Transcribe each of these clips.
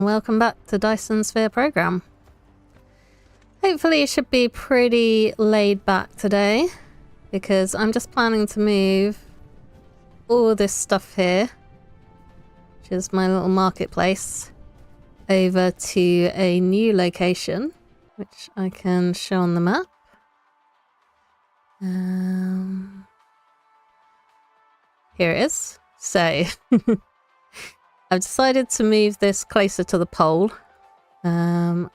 Welcome back to Dyson Sphere Program. Hopefully it should be pretty laid back today, because I'm just planning to move all this stuff here, which is my little marketplace, over to a new location, which I can show on the map. Here it is. So I've decided to move this closer to the pole. So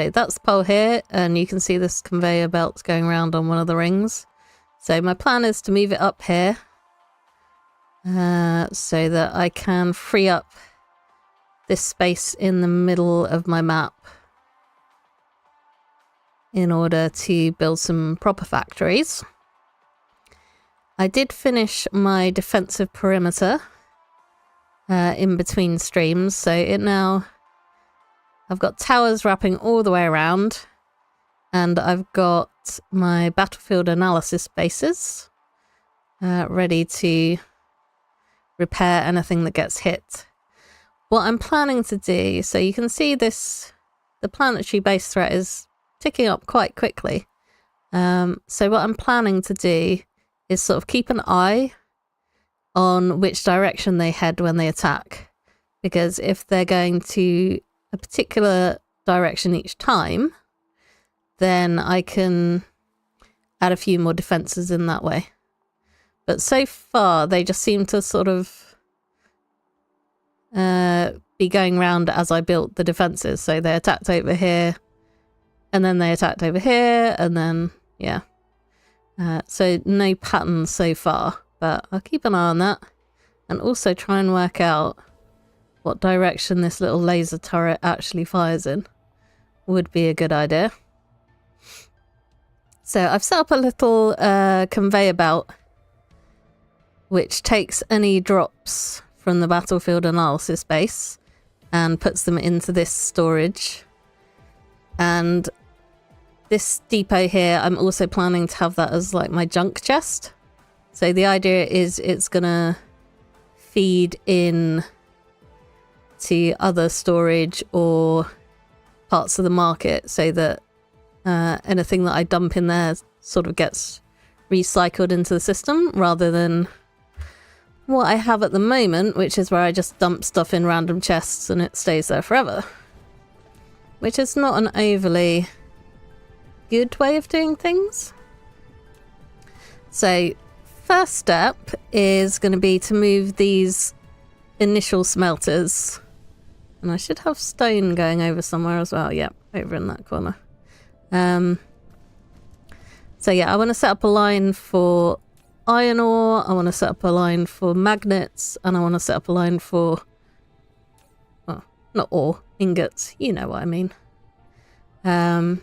that's the pole here, and you can see this conveyor belt's going around on one of the rings. So my plan is to move it up here, so that I can free up this space in the middle of my map in order to build some proper factories. I did finish my defensive perimeter in between streams, so I've got towers wrapping all the way around, and I've got my battlefield analysis bases ready to repair anything that gets hit. What I'm planning to do, so you can see the planetary base threat is ticking up quite quickly. So what I'm planning to do is sort of keep an eye on which direction they head when they attack, because if they're going to a particular direction each time, then I can add a few more defenses in that way. But so far they just seem to sort of be going round as I built the defenses. So they attacked over here, and then they attacked over here, and then yeah. So no pattern so far, but I'll keep an eye on that, and also try and work out what direction this little laser turret actually fires in. Would be a good idea. So I've set up a little conveyor belt which takes any drops from the battlefield analysis base and puts them into this storage. And this depot here, I'm also planning to have that as like my junk chest. So the idea is it's gonna feed in to other storage or parts of the market, so that anything that I dump in there sort of gets recycled into the system, rather than what I have at the moment, which is where I just dump stuff in random chests and it stays there forever, which is not an overly good way of doing things. So first step is going to be to move these initial smelters, and I should have stone going over somewhere as well. Yep, over in that corner. So yeah, I want to set up a line for iron ore, I want to set up a line for magnets, and I want to set up a line for, well, not ore, ingots, you know what I mean. And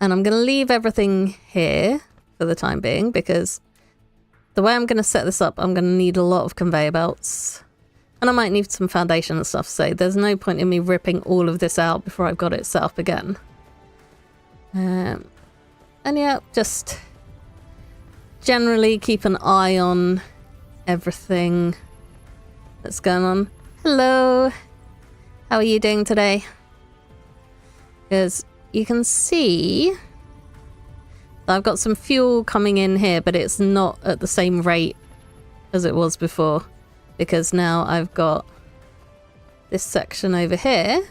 I'm going to leave everything here for the time being, because the way I'm going to set this up, I'm going to need a lot of conveyor belts, and I might need some foundation and stuff, so there's no point in me ripping all of this out before I've got it set up again. And yeah, just generally keep an eye on everything that's going on. Hello! How are you doing today? Because you can see I've got some fuel coming in here, but it's not at the same rate as it was before, because now I've got this section over here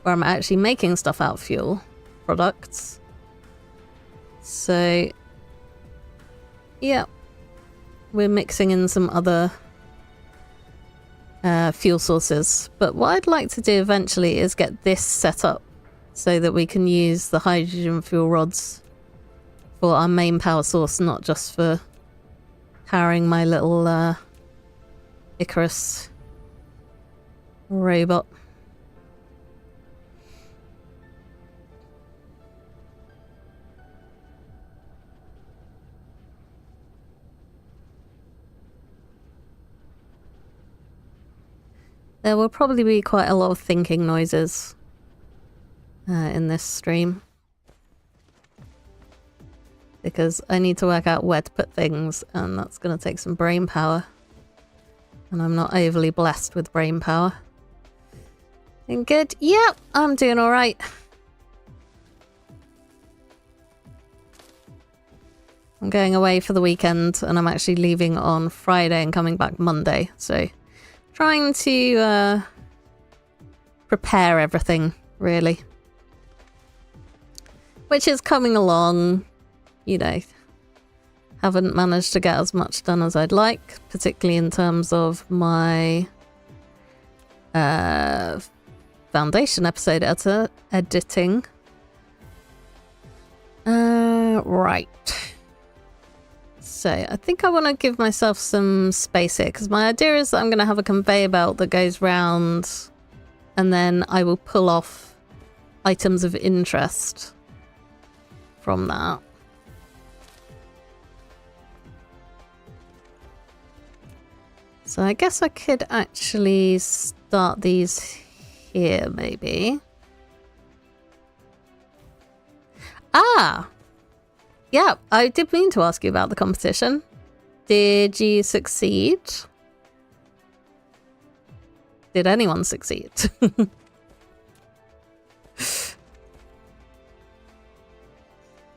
where I'm actually making stuff out of fuel products. So yeah, we're mixing in some other fuel sources, but what I'd like to do eventually is get this set up so that we can use the hydrogen fuel rods for our main power source, not just for powering my little Icarus robot. There will probably be quite a lot of thinking noises in this stream, because I need to work out where to put things, and that's going to take some brain power. And I'm not overly blessed with brain power. Doing good? Yep, I'm doing alright. I'm going away for the weekend and I'm actually leaving on Friday and coming back Monday. So trying to prepare everything, really. Which is coming along, you know. Haven't managed to get as much done as I'd like, particularly in terms of my Foundation episode editing. Right. So I think I want to give myself some space here because my idea is that I'm going to have a conveyor belt that goes round and then I will pull off items of interest from that. So I guess I could actually start these here, maybe. Ah! Yeah, I did mean to ask you about the competition. Did you succeed? Did anyone succeed?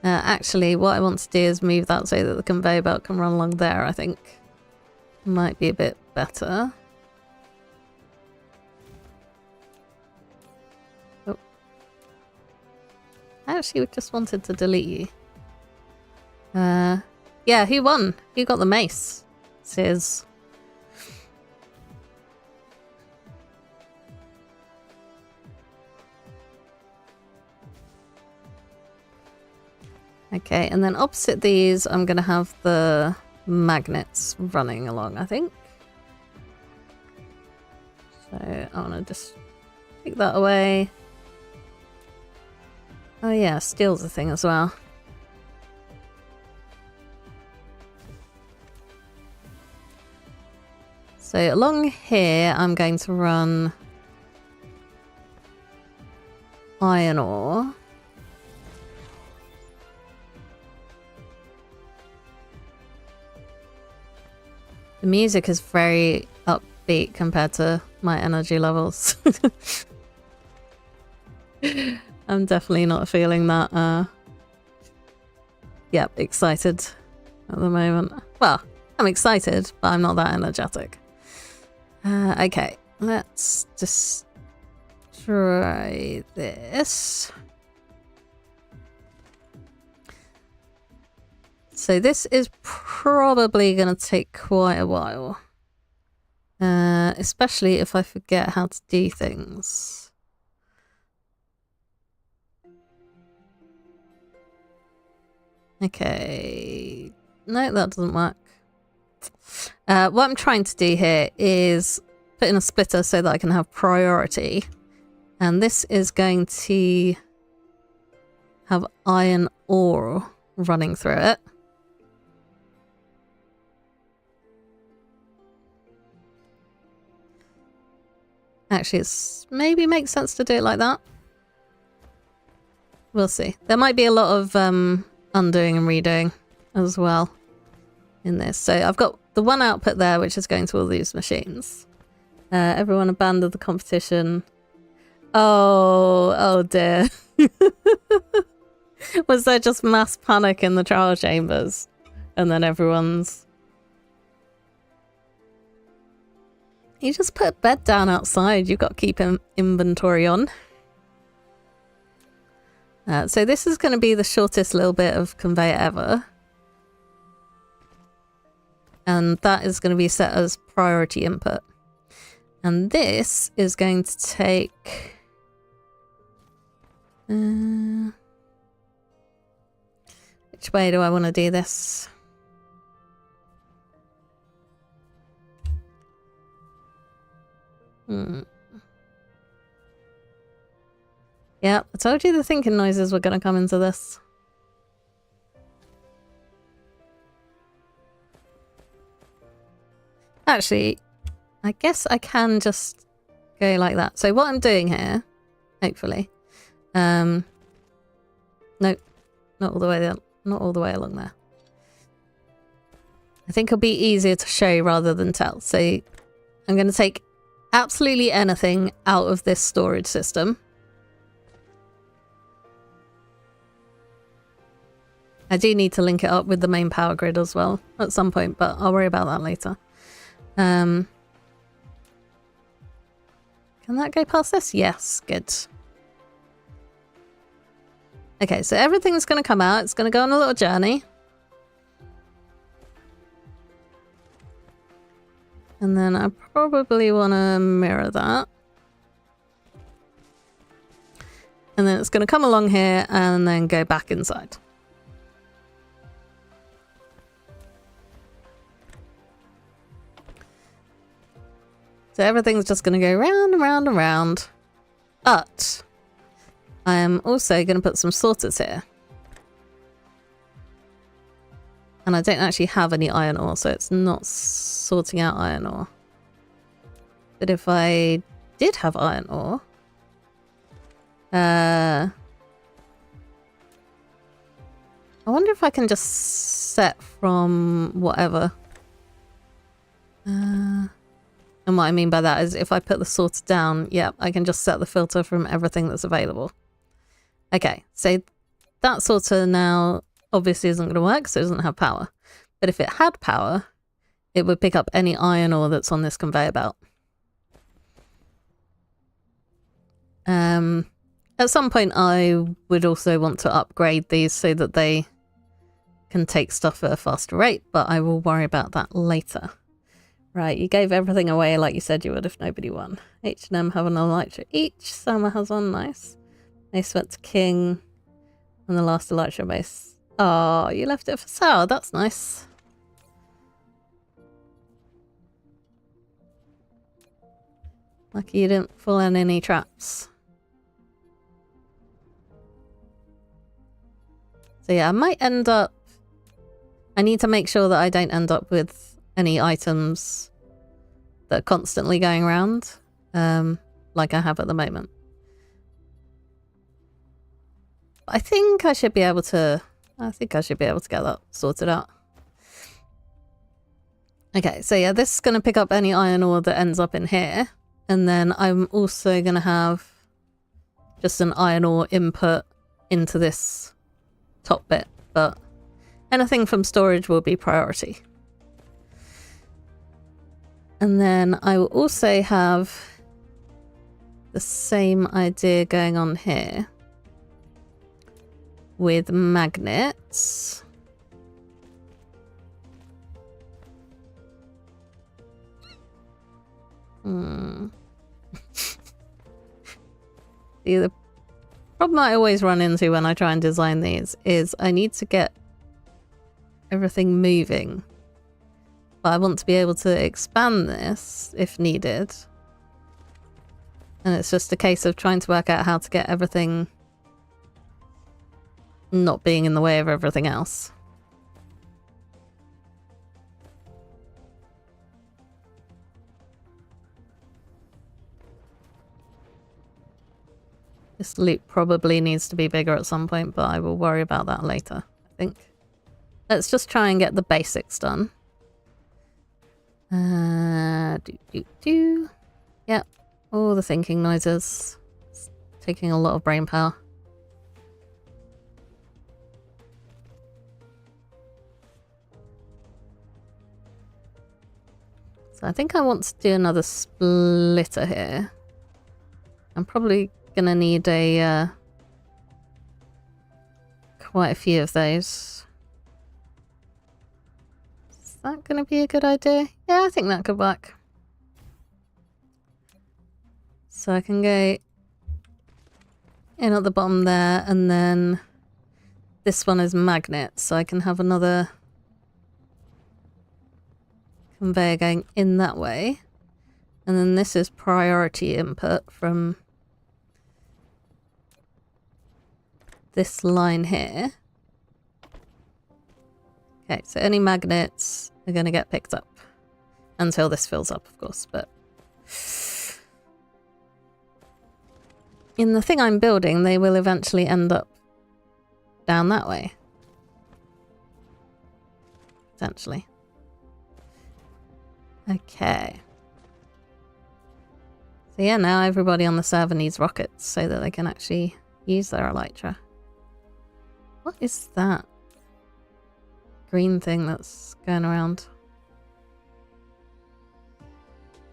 Actually, what I want to do is move that so that the conveyor belt can run along there, I think. Might be a bit better. Oh. I actually just wanted to delete you. Yeah, who won? Who got the mace? Says. Okay, and then opposite these, I'm going to have the magnets running along, I think. So I want to just take that away. Oh yeah, steel's a thing as well. So along here, I'm going to run iron ore. The music is very upbeat compared to my energy levels. I'm definitely not feeling that, excited at the moment. Well, I'm excited, but I'm not that energetic. Okay, let's just try this. So this is probably going to take quite a while. Especially if I forget how to do things. Okay. No, that doesn't work. What I'm trying to do here is put in a splitter so that I can have priority. And this is going to have iron ore running through it. Actually, it's maybe makes sense to do it like that. We'll see. There might be a lot of undoing and redoing as well in this. So I've got the one output there, which is going to all these machines. Everyone abandoned the competition. Oh dear. Was there just mass panic in the trial chambers? And then everyone's... You just put a bed down outside. You've got to keep inventory on. So this is going to be the shortest little bit of conveyor ever. And that is going to be set as priority input. And this is going to take... which way do I want to do this? Yeah, I told you the thinking noises were going to come into this. Actually, I guess I can just go like that. So what I'm doing here, hopefully, no, not all the way there, not all the way along there. I think it'll be easier to show rather than tell. So I'm going to take absolutely anything out of this storage system. I do need to link it up with the main power grid as well at some point, but I'll worry about that later. Can that go past this? Yes, good. Okay, so everything's going to come out. It's going to go on a little journey. And then I probably want to mirror that. And then it's going to come along here and then go back inside. So everything's just going to go round and round and round. But I am also going to put some sorters here. And I don't actually have any iron ore, so it's not sorting out iron ore. But if I did have iron ore... I wonder if I can just set from whatever. And what I mean by that is if I put the sorter down, yeah, I can just set the filter from everything that's available. Okay, so that sorter now obviously isn't going to work, so it doesn't have power. But if it had power, it would pick up any iron ore that's on this conveyor belt. At some point, I would also want to upgrade these so that they can take stuff at a faster rate, but I will worry about that later. Right, you gave everything away like you said you would if nobody won. H&M have an elytra each. Selma has one, nice. Mace went to King. And the last elytra base. Oh, you left it for Sour, that's nice. Lucky you didn't fall in any traps. So yeah, I might end up... I need to make sure that I don't end up with any items that are constantly going around, like I have at the moment. I think I should be able to... get that sorted out. Okay, so yeah, this is going to pick up any iron ore that ends up in here. And then I'm also going to have just an iron ore input into this top bit. But anything from storage will be priority. And then I will also have the same idea going on here with magnets. See, the problem I always run into when I try and design these is I need to get everything moving. But I want to be able to expand this if needed. And it's just a case of trying to work out how to get everything not being in the way of everything else. This loop probably needs to be bigger at some point, but I will worry about that later, I think. Let's just try and get the basics done. Yep, all the thinking noises. It's taking a lot of brain power. So I think I want to do another splitter here. I'm probably gonna need a quite a few of those. Is that gonna be a good idea? Yeah, I think that could work. So I can go in at the bottom there, and then this one is magnet, so I can have another conveyor going in that way. And then this is priority input from this line here. Okay, so any magnets are going to get picked up until this fills up, of course, but in the thing I'm building, they will eventually end up down that way. Potentially. Okay. So yeah, now everybody on the server needs rockets so that they can actually use their elytra. What is that green thing that's going around?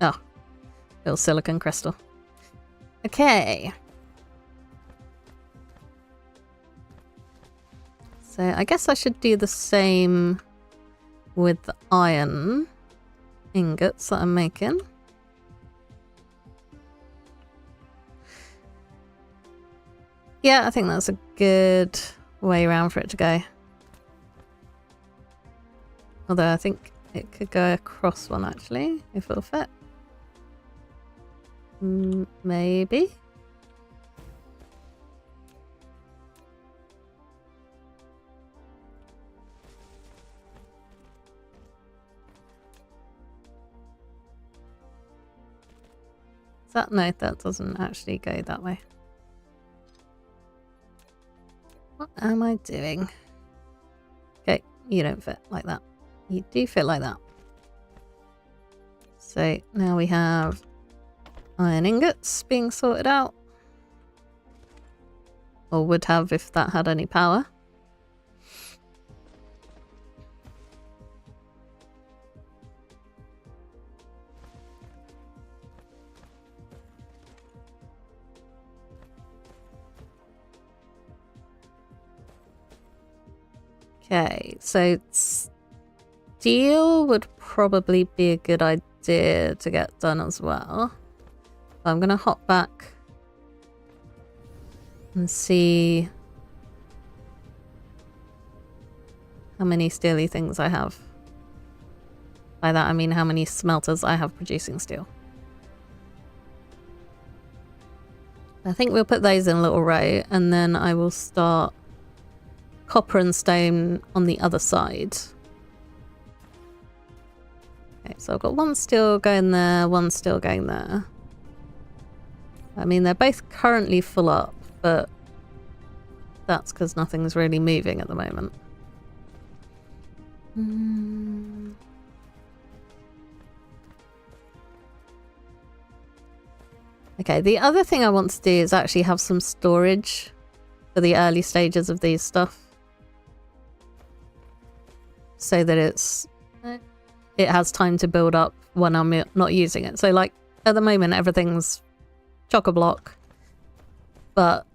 Oh, little silicon crystal. Okay. So I guess I should do the same with the iron ingots that I'm making. Yeah, I think that's a good way around for it to go. Although I think it could go across one actually, if it'll fit. Maybe. No, that doesn't actually go that way. What am I doing? Okay, you don't fit like that. You do fit like that. So now we have iron ingots being sorted out. Or would have if that had any power. Okay, so steel would probably be a good idea to get done as well. I'm going to hop back and see how many steely things I have. By that I mean how many smelters I have producing steel. I think we'll put those in a little row and then I will start copper and stone on the other side. Okay, so I've got one still going there, one still going there. I mean, they're both currently full up, but that's because nothing's really moving at the moment. Okay, the other thing I want to do is actually have some storage for the early stages of these stuff. So that it has time to build up when I'm not using it. So like at the moment everything's chock-a-block, but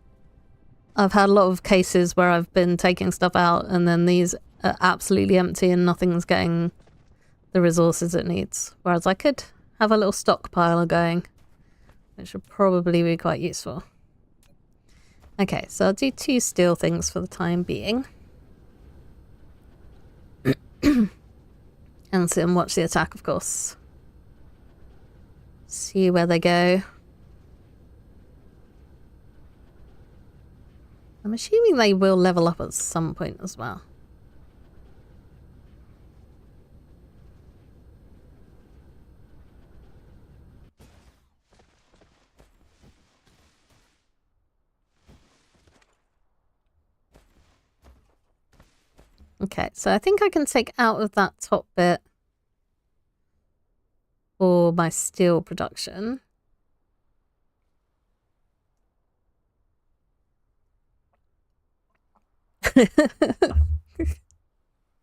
I've had a lot of cases where I've been taking stuff out and then these are absolutely empty and nothing's getting the resources it needs. Whereas I could have a little stockpile going, which would probably be quite useful. Okay, so I'll do 2 steel things for the time being. And sit and watch the attack, of course. See where they go. I'm assuming they will level up at some point as well. Okay, so I think I can take out of that top bit for my steel production.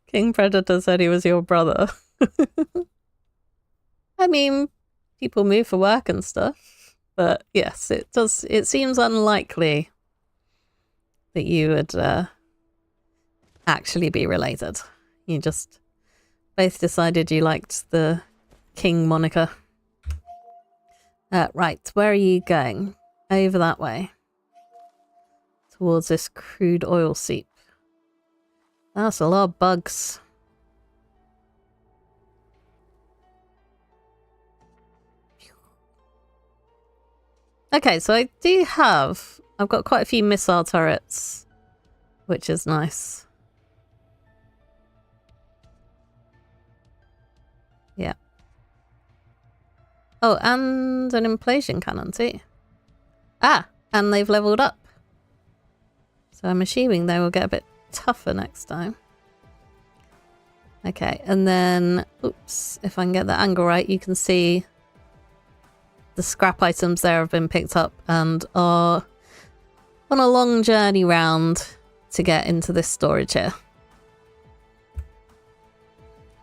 King Predator said he was your brother. I mean, people move for work and stuff, but yes, it seems unlikely that you would actually be related. You just both decided you liked the King moniker. Right, where are you going? Over that way. Towards this crude oil seep. That's a lot of bugs. Okay, so I've got quite a few missile turrets, which is nice. Yeah. Oh, and an implosion cannon too. Ah, and they've leveled up. So I'm assuming they will get a bit tougher next time. Okay, and then, oops, if I can get the angle right, you can see the scrap items there have been picked up and are on a long journey round to get into this storage here.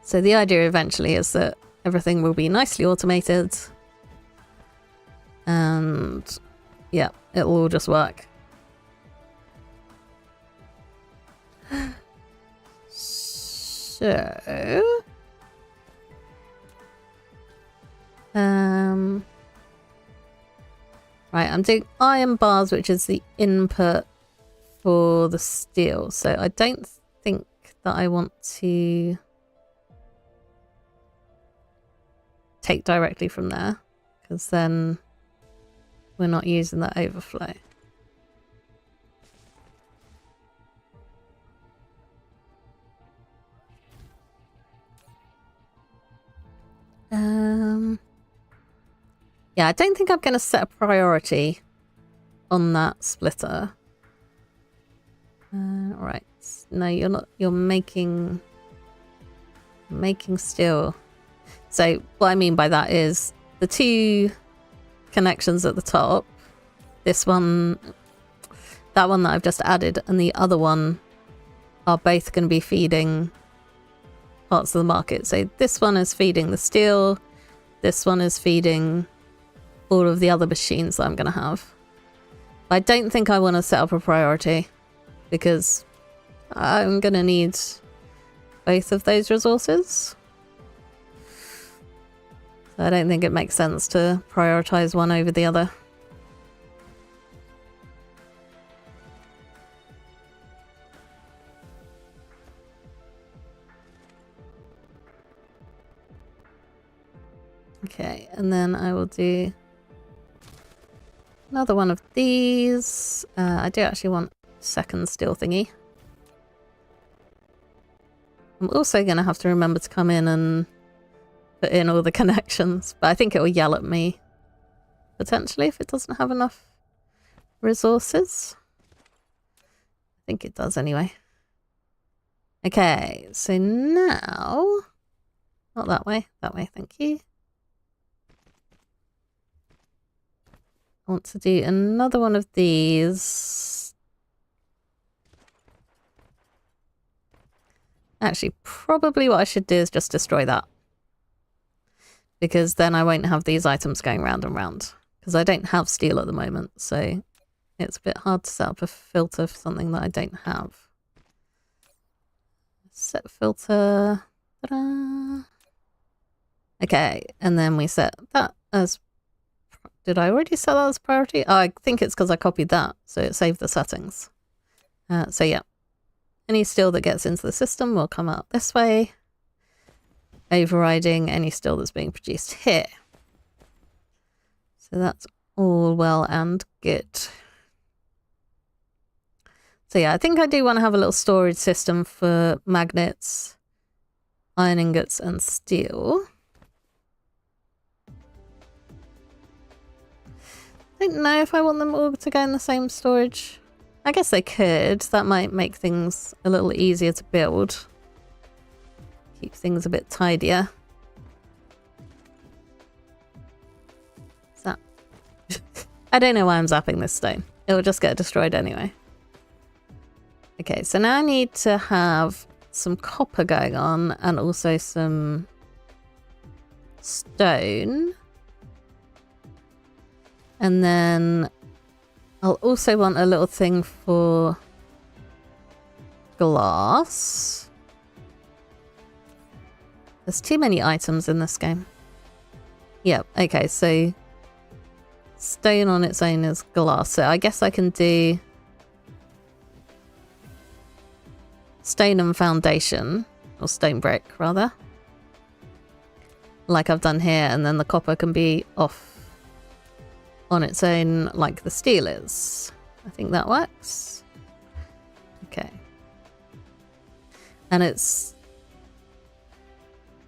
So the idea eventually is that everything will be nicely automated and yeah, it'll all just work. So right, I'm doing iron bars, which is the input for the steel. So I don't think that I want to take directly from there, because then we're not using that overflow. Yeah, I don't think I'm going to set a priority on that splitter. Right. No, you're not. You're making steel. So what I mean by that is the two connections at the top, this one, that one that I've just added, and the other one are both going to be feeding parts of the market. So this one is feeding the steel, this one is feeding all of the other machines that I'm going to have. But I don't think I want to set up a priority because I'm going to need both of those resources. So I don't think it makes sense to prioritize one over the other. Okay, and then I will do another one of these. I do actually want a second steel thingy. I'm also going to have to remember to come in and put in all the connections, but I think it will yell at me potentially if it doesn't have enough resources. I think it does anyway. Okay, so now, not that way, thank you. I want to do another one of these. Actually, probably what I should do is just destroy that, because then I won't have these items going round and round, because I don't have steel at the moment, so it's a bit hard to set up a filter for something that I don't have. Set filter. Ta-da. Okay, and then we set that as... Did I already set that as priority? Oh, I think it's because I copied that, so it saved the settings. So yeah, any steel that gets into the system will come out this way, overriding any steel that's being produced here. So that's all well and good. So yeah, I think I do want to have a little storage system for magnets, iron ingots, and steel. I don't know if I want them all to go in the same storage. I guess they could. That might make things a little easier to build. Keep things a bit tidier. Zap. I don't know why I'm zapping this stone. It will just get destroyed anyway. Okay, so now I need to have some copper going on and also some stone. And then I'll also want a little thing for glass. There's too many items in this game. Yep, okay, so stone on its own is glass. So I guess I can do stone and foundation, or stone brick rather, like I've done here, and then the copper can be off on its own like the steel is. I think that works. Okay. And it's...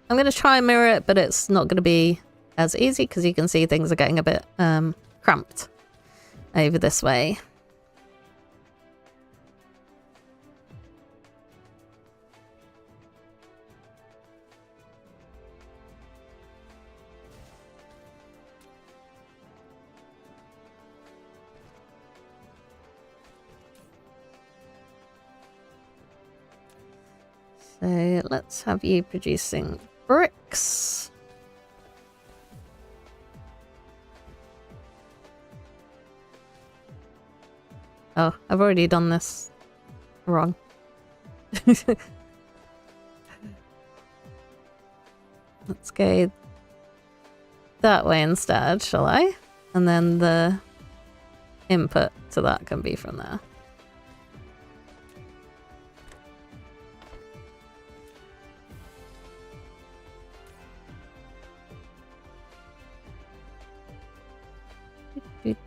I'm going to try and mirror it, but it's not going to be as easy because you can see things are getting a bit cramped over this way. So let's have you producing bricks. Oh, I've already done this wrong. Let's go that way instead, shall I? And then the input to that can be from there.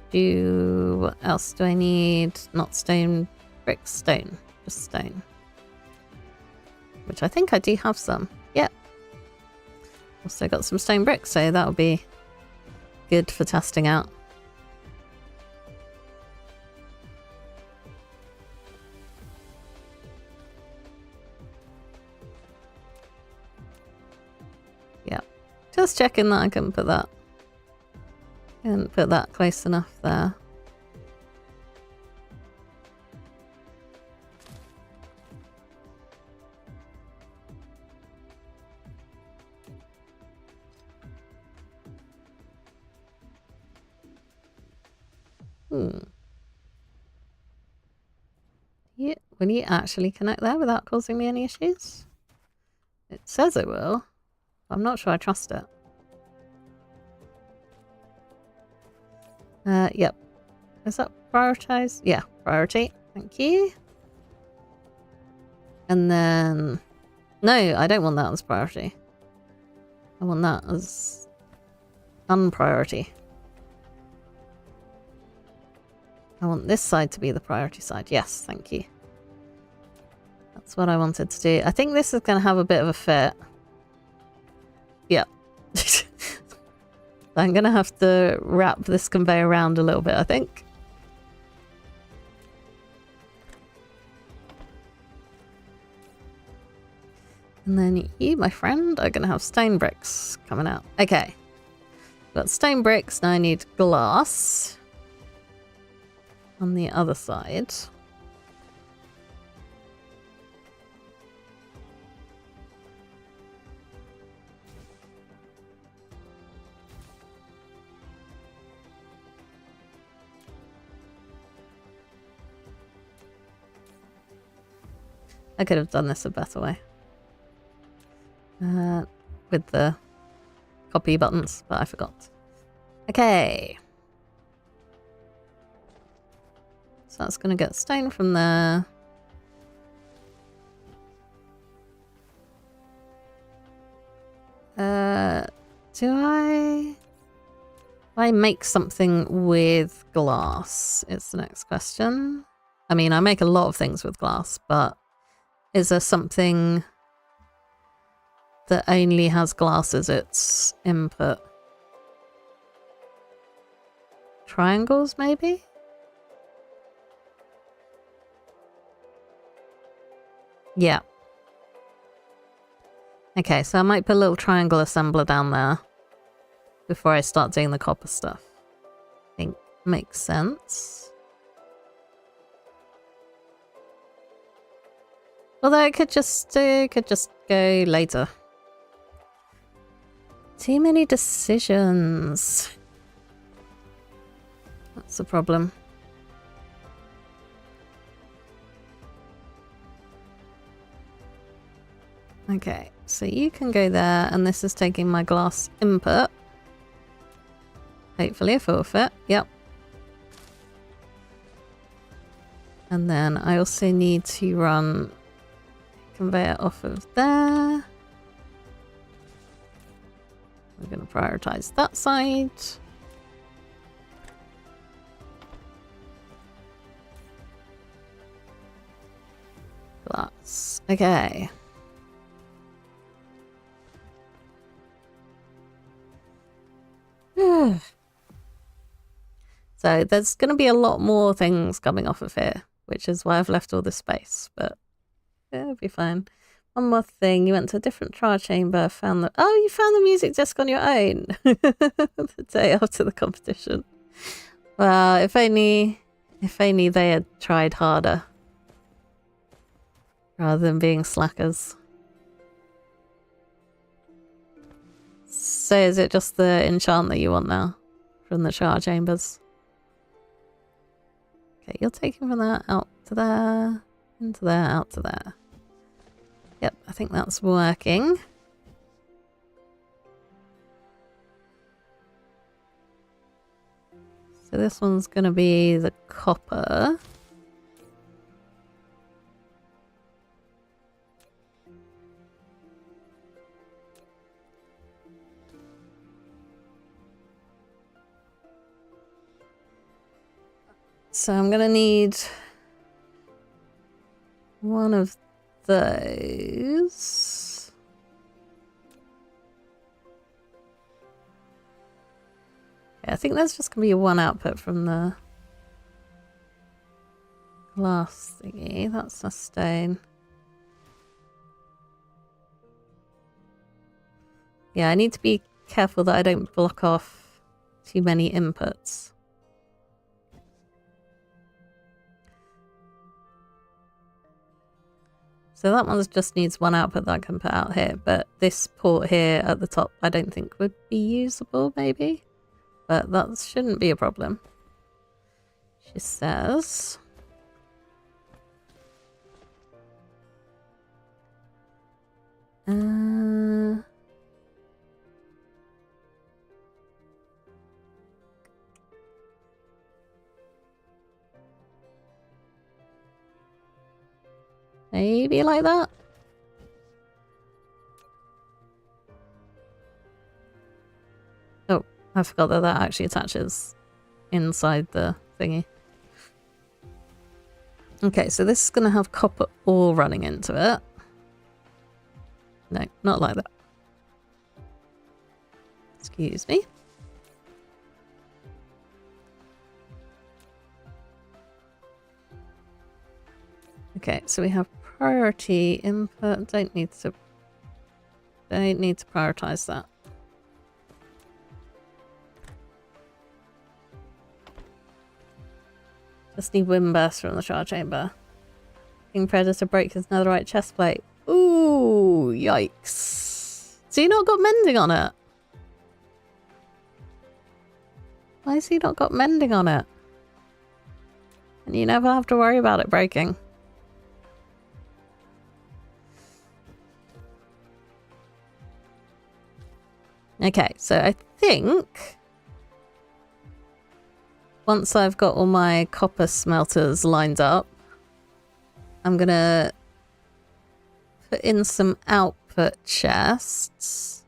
What else do I need? Not stone, brick, stone. Just stone. Which I think I do have some. Yep. Also got some stone bricks, so that'll be good for testing out. Yep. Just checking that I can put that. And put that close enough there. Yeah, will you actually connect there without causing me any issues? It says it will. I'm not sure I trust it. Yep. Is that prioritized? Yeah, priority. Thank you. And then... No, I don't want that as priority. I want that as unpriority. I want this side to be the priority side. Yes, thank you. That's what I wanted to do. I think this is going to have a bit of a fit. Yep. I'm going to have to wrap this conveyor around a little bit, I think. And then you, my friend, are going to have stone bricks coming out. Okay. Got stone bricks. Now I need glass on the other side. I could have done this a better way. With the copy buttons, but I forgot. Okay. So that's going to get stone from there. Do I make something with glass? It's the next question. I mean, I make a lot of things with glass, but is there something that only has glass as its input? Triangles, maybe? Yeah. Okay, so I might put a little triangle assembler down there before I start doing the copper stuff. I think makes sense. Although it could just go later. Too many decisions. That's the problem. Okay, so you can go there, and this is taking my glass input. Hopefully if it will fit. Yep. And then I also need to run conveyor off of there. We're going to prioritize that side. Glass. Okay. So there's going to be a lot more things coming off of here, which is why I've left all this space, but it'll be fine. One more thing, you went to a different trial chamber, found the... Oh, you found the music disc on your own the day after the competition. Well, if only they had tried harder rather than being slackers. So is it just the enchant that you want now? From the char chambers? Okay, you're taking from there, out to there, into there, out to there. Yep, I think that's working. So this one's going to be the copper. So I'm going to need one of those. Yeah, I think there's just going to be one output from the glass thingy. That's a stone. Yeah, I need to be careful that I don't block off too many inputs. So that one just needs one output that I can put out here, but this port here at the top I don't think would be usable, maybe? But that shouldn't be a problem. She says. Maybe like that. Oh, I forgot that that actually attaches inside the thingy. Okay, so this is going to have copper ore running into it. No, not like that. Excuse me. Okay, so we have priority input. Don't need to prioritize that. Just need wind burst from the char chamber. King Predator breaks his netherite chest plate. Ooh, yikes. So you not got mending on it? Why has he not got mending on it? And you never have to worry about it breaking. Okay, so I think once I've got all my copper smelters lined up, I'm gonna put in some output chests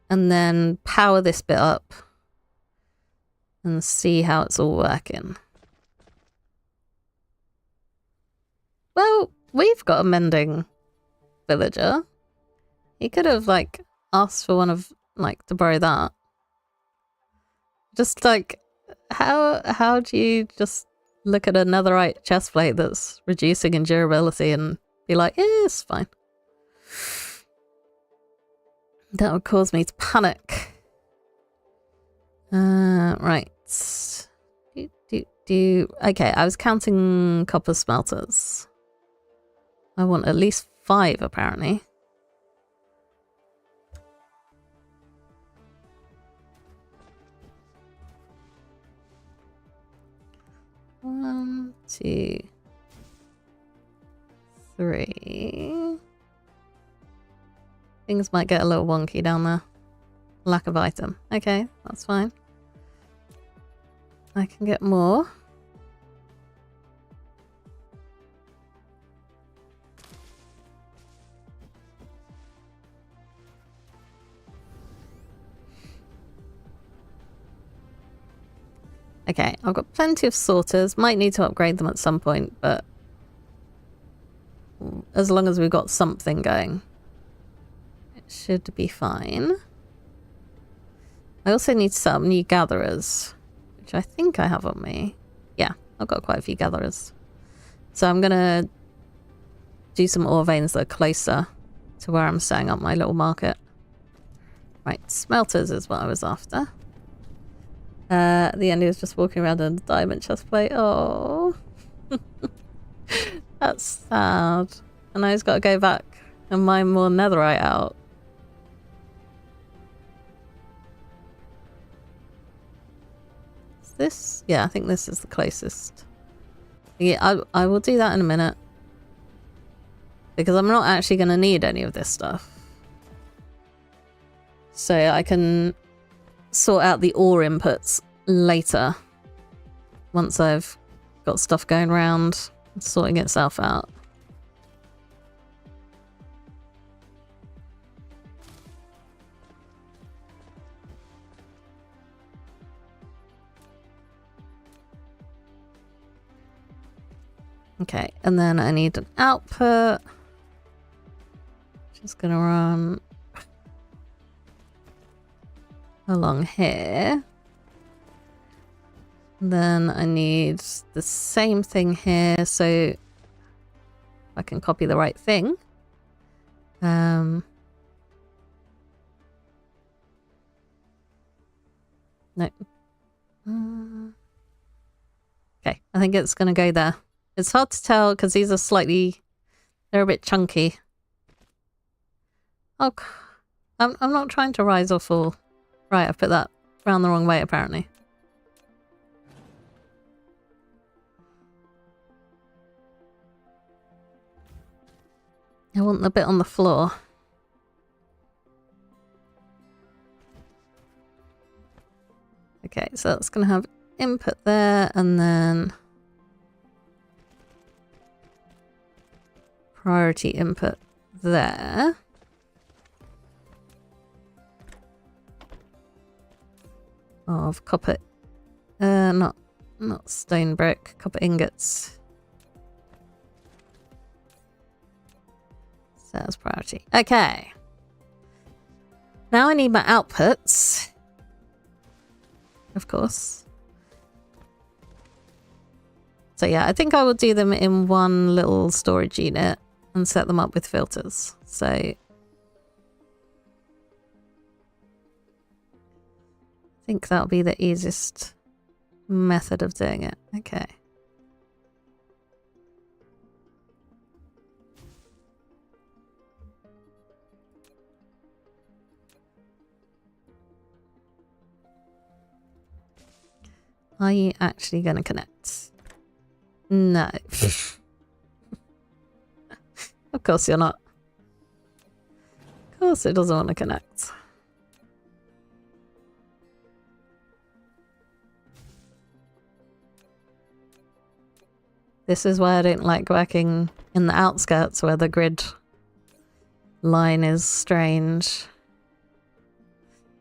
and then power this bit up and see how it's all working. Well, we've got a mending villager. He could have, like, asked for one of, like, to borrow that. Just, like, how do you just look at a netherite chest plate that's reducing in durability and be like, yeah, it's fine. That would cause me to panic. Right. Okay, I was counting copper smelters. I want at least 5, apparently. One, 2, 3. Things might get a little wonky down there. Lack of item. Okay, that's fine. I can get more. Okay, I've got plenty of sorters. Might need to upgrade them at some point, but as long as we've got something going, it should be fine. I also need some new gatherers, which I think I have on me. Yeah, I've got quite a few gatherers. So I'm going to do some ore veins that are closer to where I'm setting up my little market. Right, smelters is what I was after. At the end he was just walking around in a diamond chest plate. Oh, that's sad. And now he's got to go back and mine more netherite out. this? Yeah, I think this is the closest. Yeah, I will do that in a minute. Because I'm not actually going to need any of this stuff. So I can sort out the ore inputs later. Once I've got stuff going around, sorting itself out. Okay, and then I need an output. Just gonna run along here. Then I need the same thing here, so I can copy the right thing. No. Okay, I think it's gonna go there. It's hard to tell because these are they're a bit chunky. Oh, I'm not trying to rise or fall. Right, I've put that round the wrong way apparently. I want the bit on the floor. Okay, so that's going to have input there and then priority input there. Of copper, not stone brick, copper ingots. So that's priority. Okay. Now I need my outputs. Of course. So yeah, I think I will do them in one little storage unit and set them up with filters. So I think that'll be the easiest method of doing it. Okay. Are you actually going to connect? No. Of course you're not. Of course it doesn't want to connect. This is why I don't like working in the outskirts where the grid line is strange.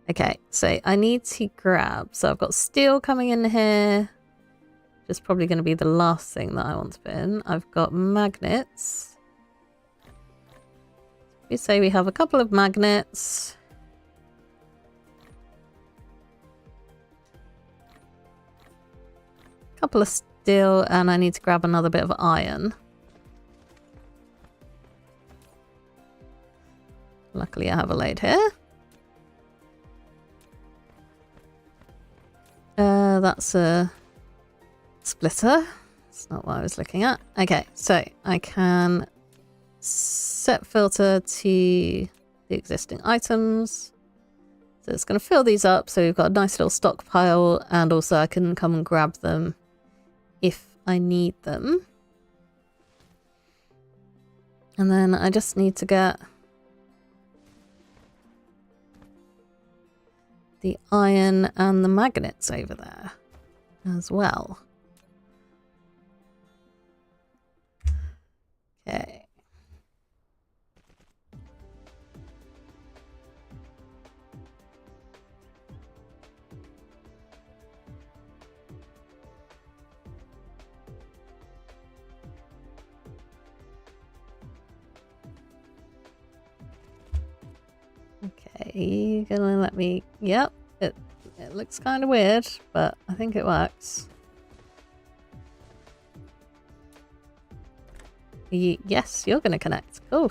Okay, so I need to grab. So I've got steel coming in here. Which is probably going to be the last thing that I want to put in. I've got magnets. We say we have a couple of magnets. A couple of steel, and I need to grab another bit of iron. Luckily I have a load here. That's a splitter. That's not what I was looking at. Okay, so I can set filter to the existing items. So it's going to fill these up. So we've got a nice little stockpile, and also I can come and grab them if I need them. And then I just need to get the iron and the magnets over there as well. Okay. Okay, you gonna let me... Yep, it looks kind of weird, but I think it works. Yes, you're gonna connect. Cool.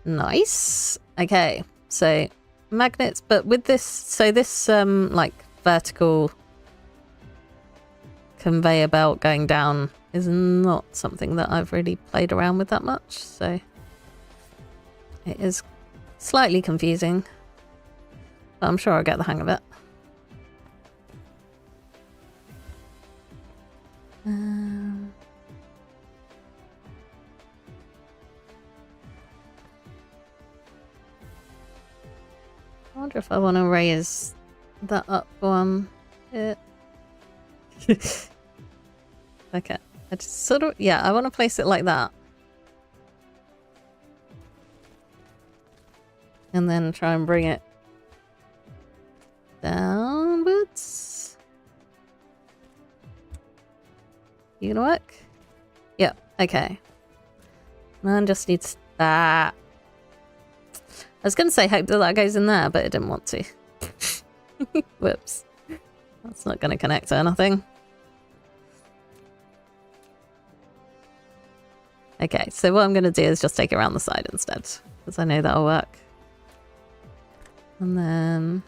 Nice. Okay, so magnets, but with this... So this, like, vertical conveyor belt going down is not something that I've really played around with that much, so it is slightly confusing, but I'm sure I'll get the hang of it. I wonder if I want to raise that up one bit. Okay. I just sort of, yeah, I want to place it like that. And then try and bring it downwards. You gonna work? Yep, okay. Man just needs that. I was gonna say hope that that goes in there, but it didn't want to. Whoops. That's not gonna connect to anything. Okay, so what I'm gonna do is just take it around the side instead, because I know that'll work. And then...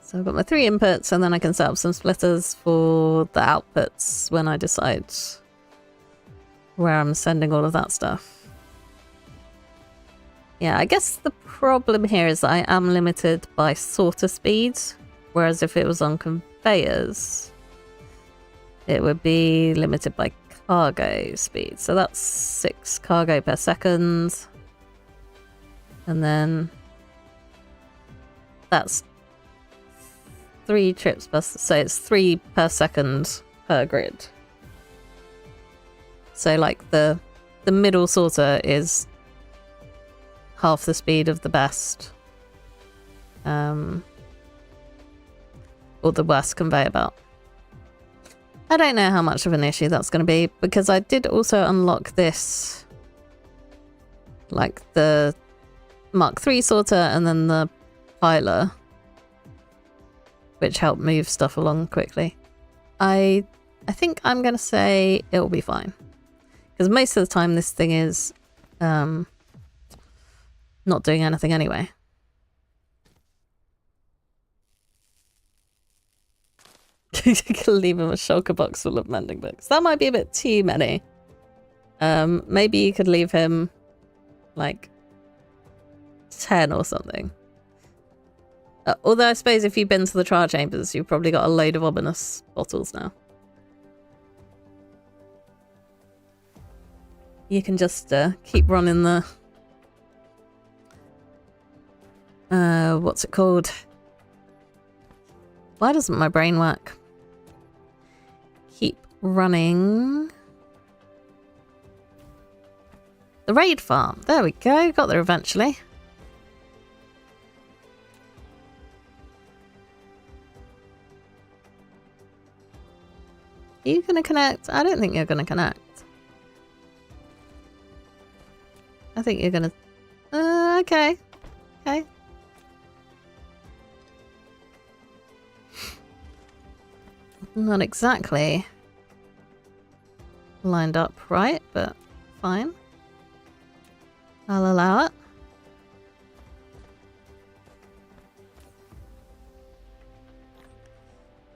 So I've got my 3 inputs, and then I can set up some splitters for the outputs when I decide where I'm sending all of that stuff. Yeah, I guess the problem here is that I am limited by sorter speed, whereas if it was on conveyors, it would be limited by cargo speed. So that's 6 cargo per second. And then that's 3 trips per, so it's 3 per second per grid. So like the middle sorter is half the speed of the best, or the worst conveyor belt. I don't know how much of an issue that's going to be, because I did also unlock this, like the Mark III sorter and then the piler, which helped move stuff along quickly. I think I'm going to say it'll be fine, because most of the time this thing is not doing anything anyway. You can leave him a shulker box full of mending books. That might be a bit too many. Maybe you could leave him like 10 or something. Although I suppose if you've been to the trial chambers, you've probably got a load of ominous bottles now. You can just keep running the... what's it called? Why doesn't my brain work? Keep running... the raid farm. There we go. Got there eventually. Are you going to connect? I don't think you're going to connect. I think you're going to... okay. Okay. Not exactly lined up right, but fine. I'll allow it.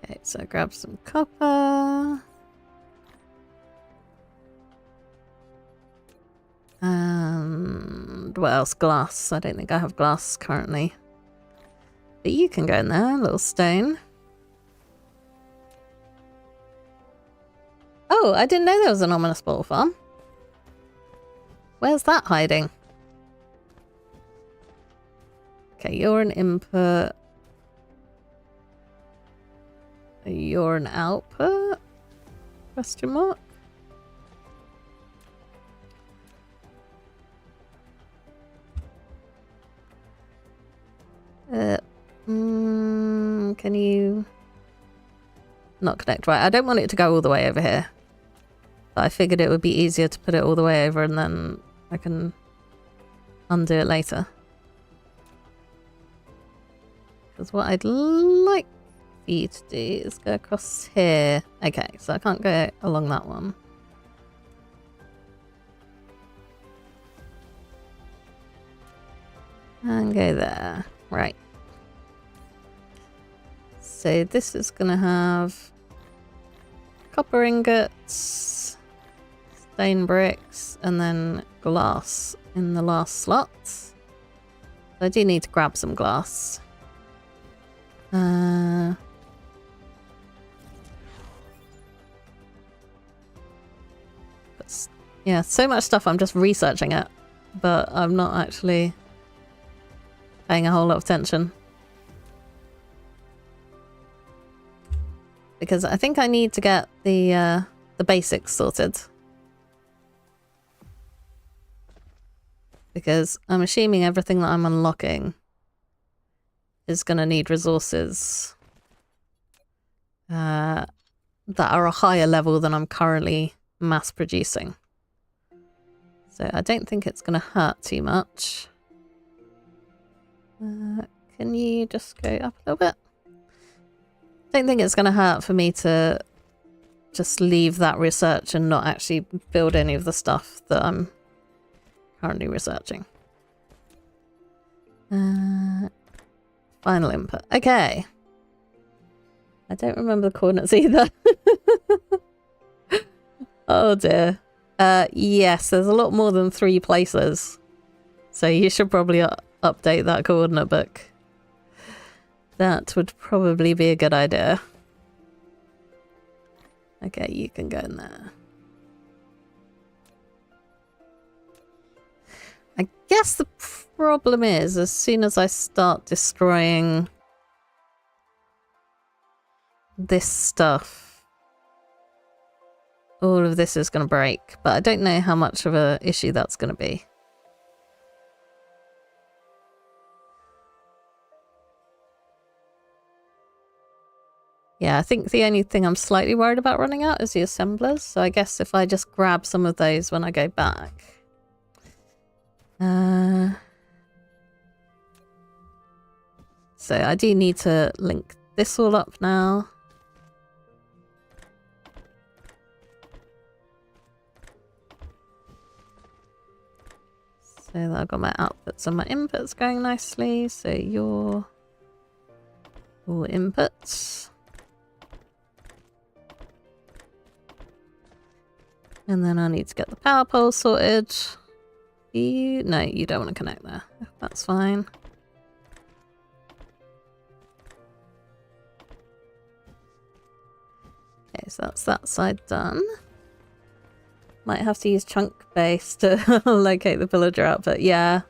Okay, so grab some copper. And what else? Glass. I don't think I have glass currently. But you can go in there, little stone. Oh, I didn't know there was an ominous bottle farm. Where's that hiding? Okay, you're an input. You're an output? Question mark? Can you not connect? Right, I don't want it to go all the way over here. But I figured it would be easier to put it all the way over and then I can undo it later. Because what I'd like for you to do is go across here. Okay, so I can't go along that one. And go there. Right. So this is going to have copper ingots, stone bricks, and then glass in the last slot. So I do need to grab some glass. Yeah, so much stuff I'm just researching it, but I'm not actually paying a whole lot of attention. Because I think I need to get the basics sorted. Because I'm assuming everything that I'm unlocking is going to need resources that are a higher level than I'm currently mass producing. So I don't think it's going to hurt too much. Can you just go up a little bit? Don't think it's going to hurt for me to just leave that research and not actually build any of the stuff that I'm currently researching. Final input. Okay. I don't remember the coordinates either. Oh dear. Yes, there's a lot more than 3 places. So you should probably update that coordinate book. That would probably be a good idea. Okay, you can go in there. I guess the problem is, as soon as I start destroying this stuff, all of this is going to break. But I don't know how much of an issue that's going to be. Yeah, I think the only thing I'm slightly worried about running out is the assemblers. So I guess if I just grab some of those when I go back. So I do need to link this all up now. So that I've got my outputs and my inputs going nicely. So your all inputs. And then I need to get the power pole sorted. No, you don't want to connect there. That's fine. Okay, so that's that side done. Might have to use chunk base to locate the pillager output. Yeah.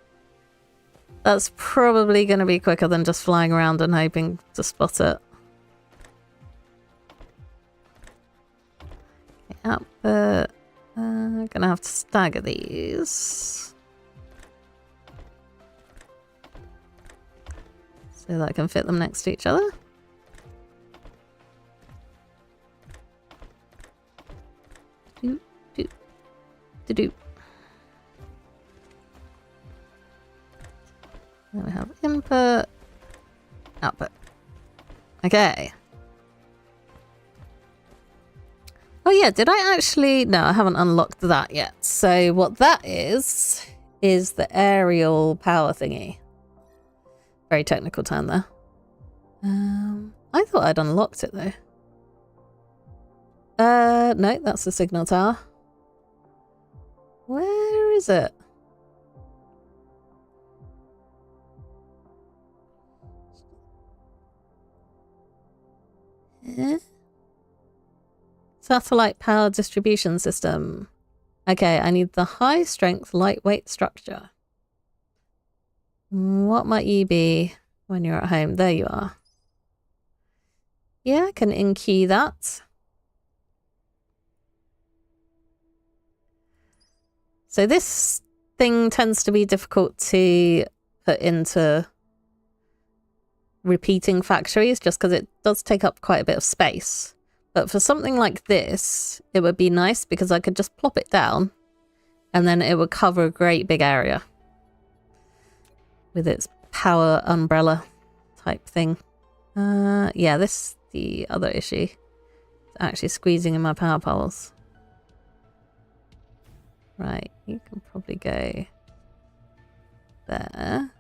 That's probably going to be quicker than just flying around and hoping to spot it. Okay, output. I'm gonna have to stagger these so that I can fit them next to each other. Do, do, do, do. Then we have input, output. Okay. Oh yeah, did I actually... No, I haven't unlocked that yet. So what that is the aerial power thingy. Very technical term there. I thought I'd unlocked it though. No, that's the signal tower. Where is it? Satellite power distribution system. Okay, I need the high strength, lightweight structure. What might you be when you're at home? There you are. Yeah, I can in-key that. So this thing tends to be difficult to put into repeating factories just because it does take up quite a bit of space. But for something like this, it would be nice because I could just plop it down and then it would cover a great big area with its power umbrella type thing. Yeah, this is the other issue. It's actually squeezing in my power poles. Right, you can probably go there.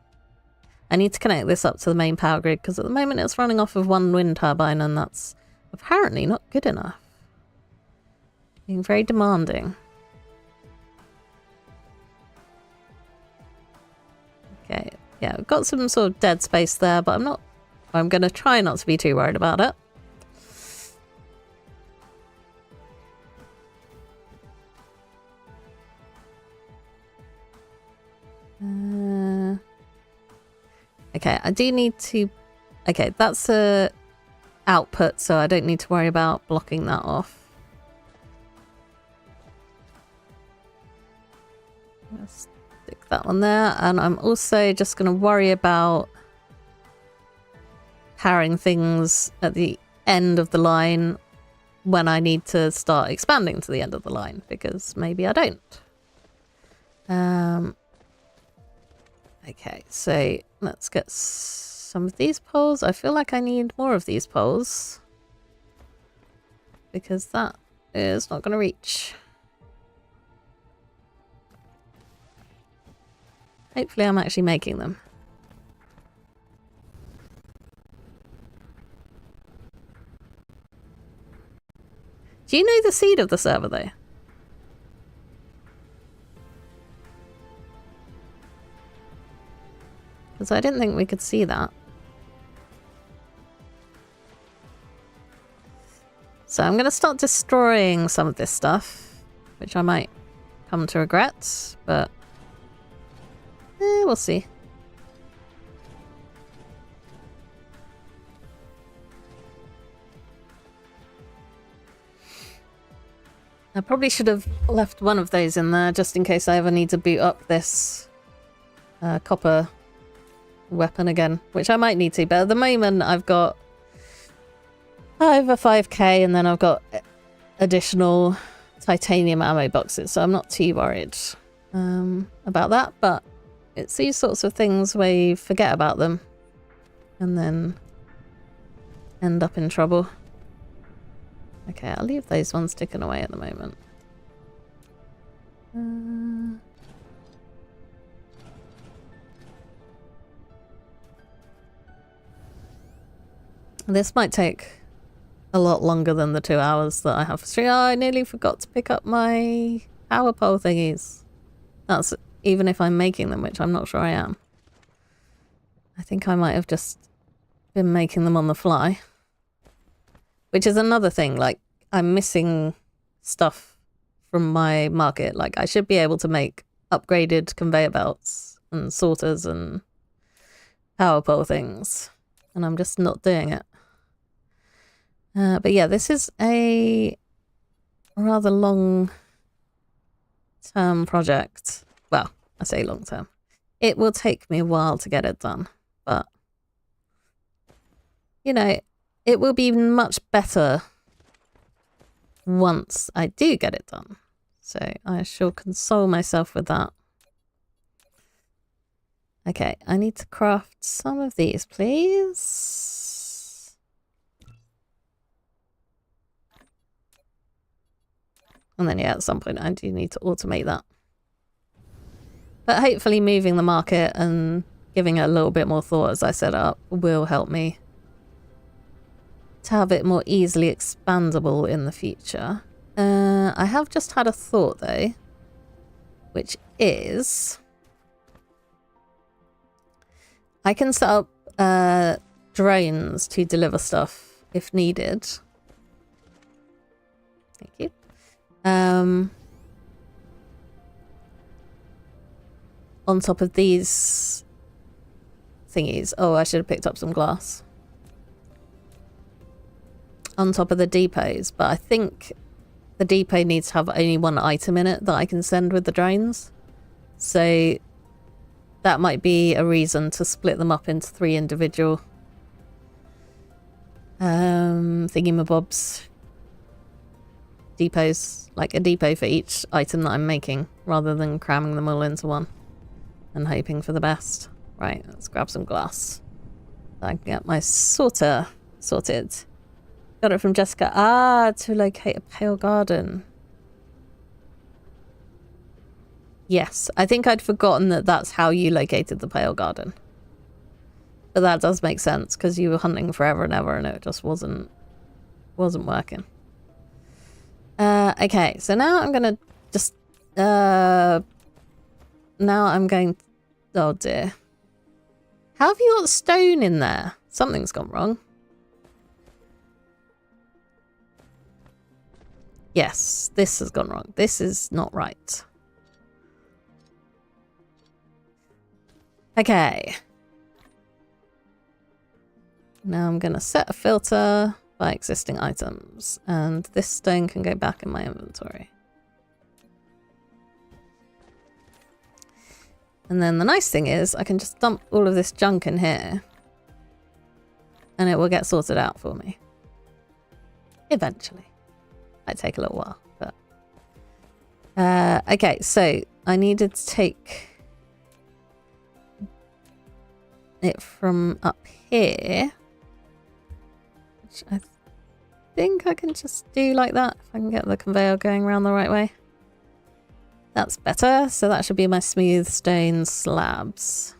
I need to connect this up to the main power grid because at the moment it's running off of one wind turbine and that's apparently not good enough. Being very demanding. Okay, yeah, we've got some sort of dead space there, but I'm not I'm going to try not to be too worried about it. Okay, I do need to... Okay, that's a output, so I don't need to worry about blocking that off. Let's stick that one there, and I'm also just going to worry about powering things at the end of the line when I need to start expanding to the end of the line, because maybe I don't. Okay, so let's get some of these poles. I feel like I need more of these poles because that is not going to reach. Hopefully I'm actually making them. Do you know the seed of the server though? Because I didn't think we could see that. So I'm going to start destroying some of this stuff, which I might come to regret, but we'll see. I probably should have left one of those in there just in case I ever need to boot up this copper weapon again, which I might need to, but at the moment I've got over 5k and then I've got additional titanium ammo boxes, so I'm not too worried about that, but it's these sorts of things where you forget about them and then end up in trouble. Okay, I'll leave those ones ticking away at the moment. This might take a lot longer than the 2 hours that I have for stream. Oh, I nearly forgot to pick up my power pole thingies. That's even if I'm making them, which I'm not sure I am. I think I might have just been making them on the fly. Which is another thing, like, I'm missing stuff from my market. Like, I should be able to make upgraded conveyor belts and sorters and power pole things. And I'm just not doing it. But yeah, this is a rather long-term project. Well, I say long-term. It will take me a while to get it done, but you know, it will be much better once I do get it done. So I shall console myself with that. Okay, I need to craft some of these, please. And then, yeah, at some point I do need to automate that. But hopefully moving the market and giving it a little bit more thought as I set it up will help me to have it more easily expandable in the future. I have just had a thought, though, which is I can set up drones to deliver stuff if needed. Thank you. On top of these thingies. Oh, I should have picked up some glass. On top of the depots, but I think the depot needs to have only one item in it that I can send with the drones. So that might be a reason to split them up into 3 individual thingamabobs. Depots, like a depot for each item that I'm making, rather than cramming them all into one and hoping for the best. Right, let's grab some glass. So I can get my sorter sorted. Got it from Jessica. Ah, to locate a pale garden. Yes, I think I'd forgotten that that's how you located the pale garden. But that does make sense, because you were hunting forever and ever and it just wasn't working. Okay, so now I'm gonna just now I'm going, oh dear. How have you got stone in there? Something's gone wrong. Yes, this has gone wrong. This is not right. Okay. Now I'm going to set a filter by existing items, and this stone can go back in my inventory. And then the nice thing is I can just dump all of this junk in here and it will get sorted out for me. Eventually. Might take a little while, but... okay, so I needed to take it from up here, which I think I can just do like that if I can get the conveyor going around the right way. That's better. So that should be my smooth stone slabs.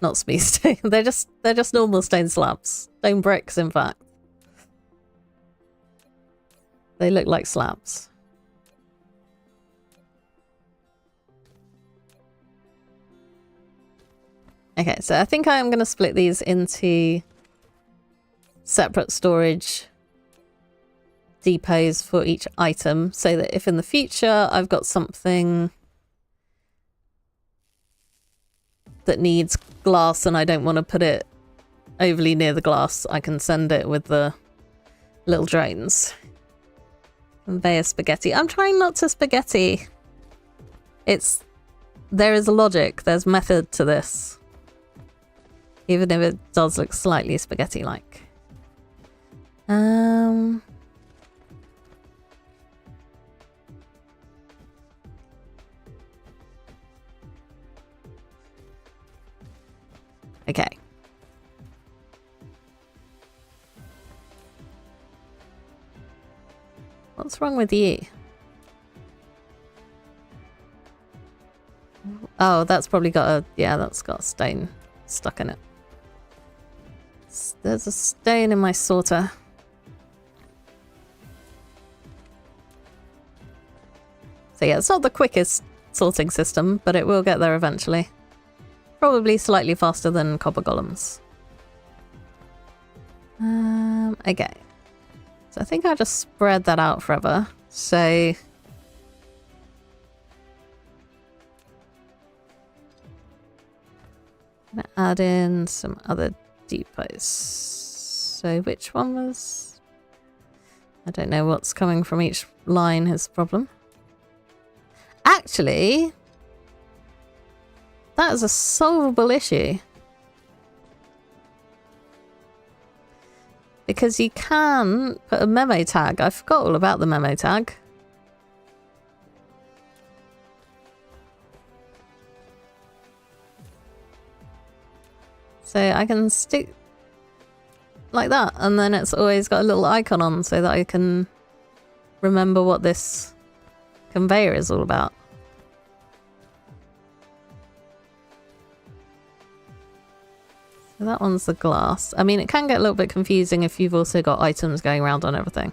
Not smooth stone. They're just normal stone slabs. Stone bricks, in fact. They look like slabs. Okay, so I think I am going to split these into separate storage depots for each item, so that if in the future I've got something that needs glass and I don't want to put it overly near the glass, I can send it with the little drones. Conveyor spaghetti. I'm trying not to spaghetti. There is a logic, there's method to this. Even if it does look slightly spaghetti-like. Okay. What's wrong with you? Oh, that's probably got a... yeah, that's got a stone stuck in it. There's a stone in my sorter. So yeah, it's not the quickest sorting system, but it will get there eventually. Probably slightly faster than copper golems. Okay. So I think I'll just spread that out forever. So... I'm gonna add in some other depots. So which one was... I don't know what's coming from each line is the problem. Actually... that is a solvable issue. Because you can put a memo tag. I forgot all about the memo tag. So I can stick like that, and then it's always got a little icon on so that I can remember what this conveyor is all about. So that one's the glass. I mean, it can get a little bit confusing if you've also got items going around on everything.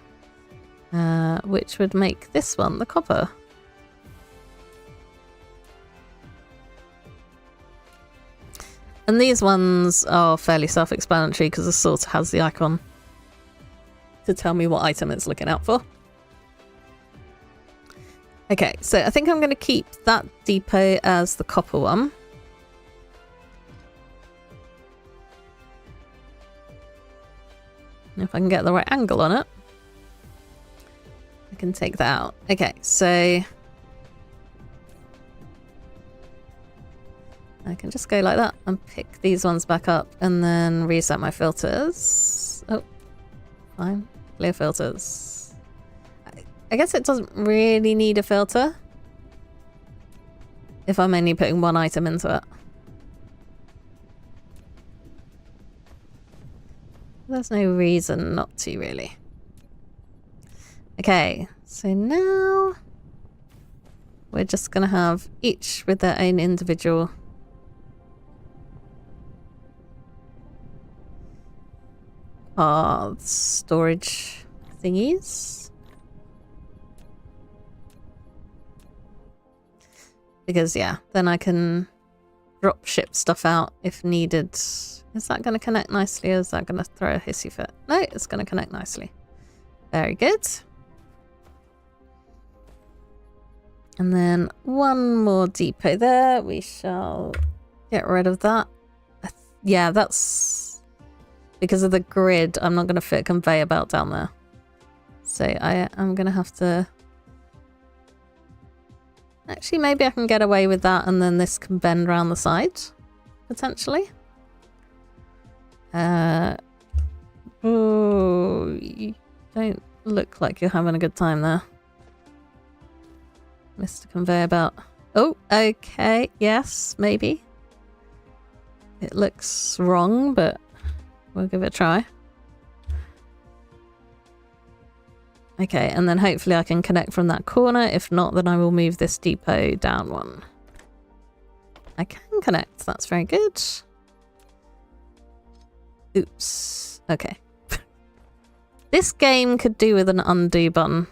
Which would make this one the copper. And these ones are fairly self-explanatory because the sorter has the icon to tell me what item it's looking out for. Okay, so I think I'm going to keep that depot as the copper one. If I can get the right angle on it, I can take that out. Okay, so I can just go like that and pick these ones back up and then reset my filters. Oh, fine. Clear filters. I guess it doesn't really need a filter if I'm only putting one item into it. There's no reason not to, really. Okay, so now we're just going to have each with their own individual storage thingies. Because, yeah, then I can drop ship stuff out if needed. Is that going to connect nicely, or is that going to throw a hissy fit? No, it's going to connect nicely. Very good. And then one more depot there. We shall get rid of that. Yeah, that's because of the grid. I'm not going to fit a conveyor belt down there. So I'm going to have to... Actually, maybe I can get away with that, and then this can bend around the side, potentially. Oh, you don't look like you're having a good time there, Mr. Conveyor Belt. Oh, okay, yes, maybe. It looks wrong, but we'll give it a try. Okay, and then hopefully I can connect from that corner. If not, then I will move this depot down one. I can connect, that's very good. Oops, okay. This game could do with an undo button.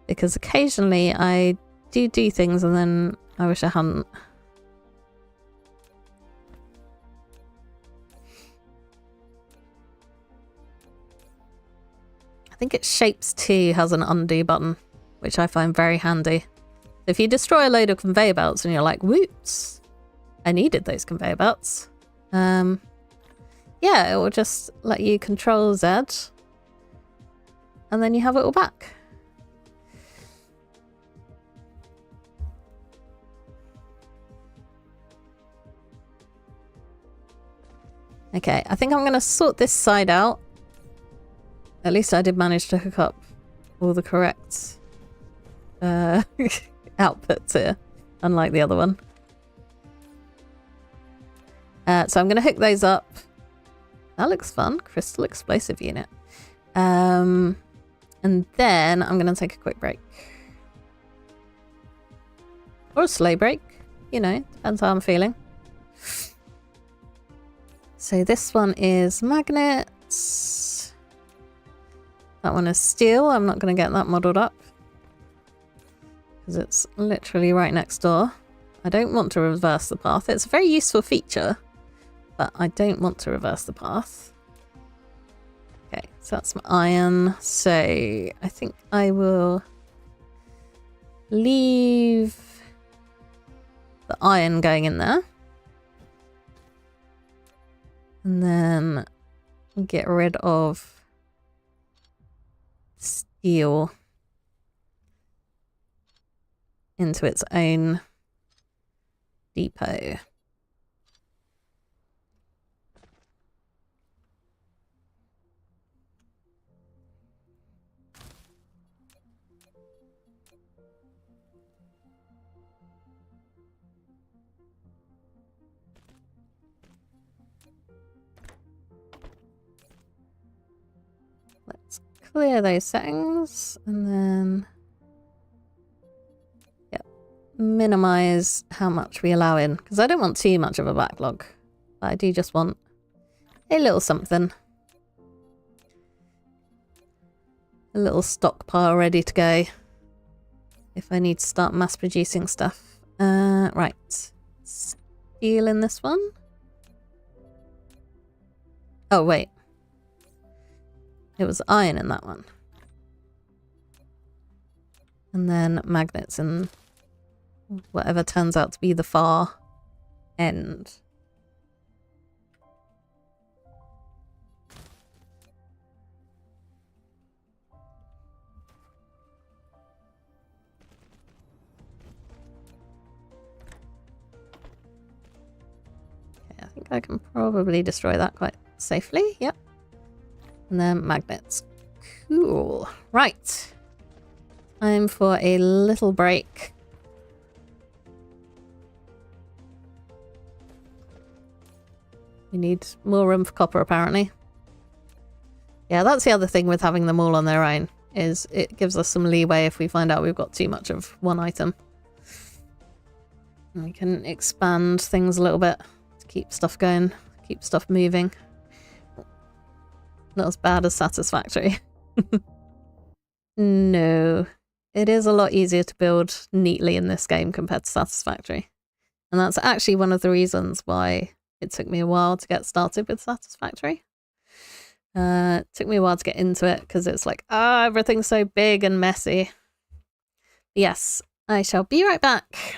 Because occasionally I do things and then I wish I hadn't. I think it's Shapes 2 has an undo button, which I find very handy. If you destroy a load of conveyor belts and you're like, whoops, I needed those conveyor belts. Yeah, it will just let you control Z and then you have it all back. Okay, I think I'm going to sort this side out. At least I did manage to hook up all the correct outputs here, unlike the other one. So I'm going to hook those up. That looks fun. Crystal explosive unit. And then I'm going to take a quick break. Or a slow break. You know, depends how I'm feeling. So this one is magnets. That one is steel. I'm not going to get that modelled up, because it's literally right next door. I don't want to reverse the path. It's a very useful feature, but I don't want to reverse the path. Okay, so that's my iron. So I think I will leave the iron going in there. And then get rid of steel into its own depot. Let's clear those settings and then minimize how much we allow in, because I don't want too much of a backlog. I do just want a little something. A little stockpile ready to go if I need to start mass producing stuff. Right. Steel in this one. Oh, wait. It was iron in that one. And then magnets in whatever turns out to be the far end. Okay, I think I can probably destroy that quite safely. Yep. And then magnets. Cool. Right. Time for a little break. We need more room for copper, apparently. Yeah, that's the other thing with having them all on their own, is it gives us some leeway if we find out we've got too much of one item. And we can expand things a little bit to keep stuff going, keep stuff moving. Not as bad as satisfactory. No. it is a lot easier to build neatly in this game compared to Satisfactory. And that's actually one of the reasons why it took me a while to get started with Satisfactory. It took me a while to get into it because it's like, everything's so big and messy. Yes, I shall be right back.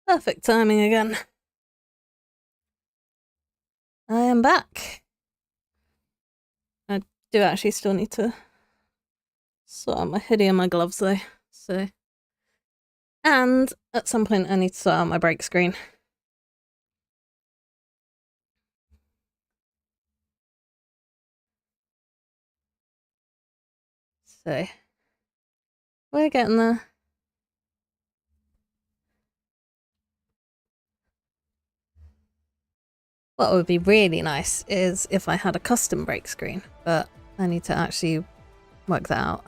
Perfect timing again. I am back. I do actually still need to sort out my hoodie and my gloves though, so. And at some point I need to sort out my break screen. So, we're getting there. What would be really nice is if I had a custom break screen, but I need to actually work that out.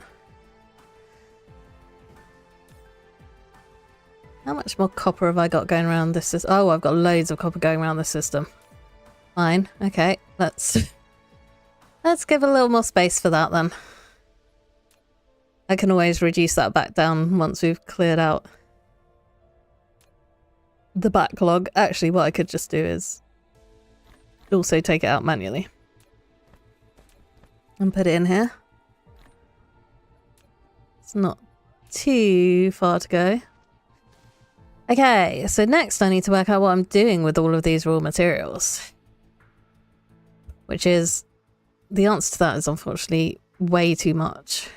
How much more copper have I got going around this system? Oh, I've got loads of copper going around this system. Fine. Okay, let's give a little more space for that then. I can always reduce that back down once we've cleared out the backlog. Actually, what I could just do is also take it out manually and put it in here. It's not too far to go. Okay, so next I need to work out what I'm doing with all of these raw materials. Which is, the answer to that is unfortunately way too much.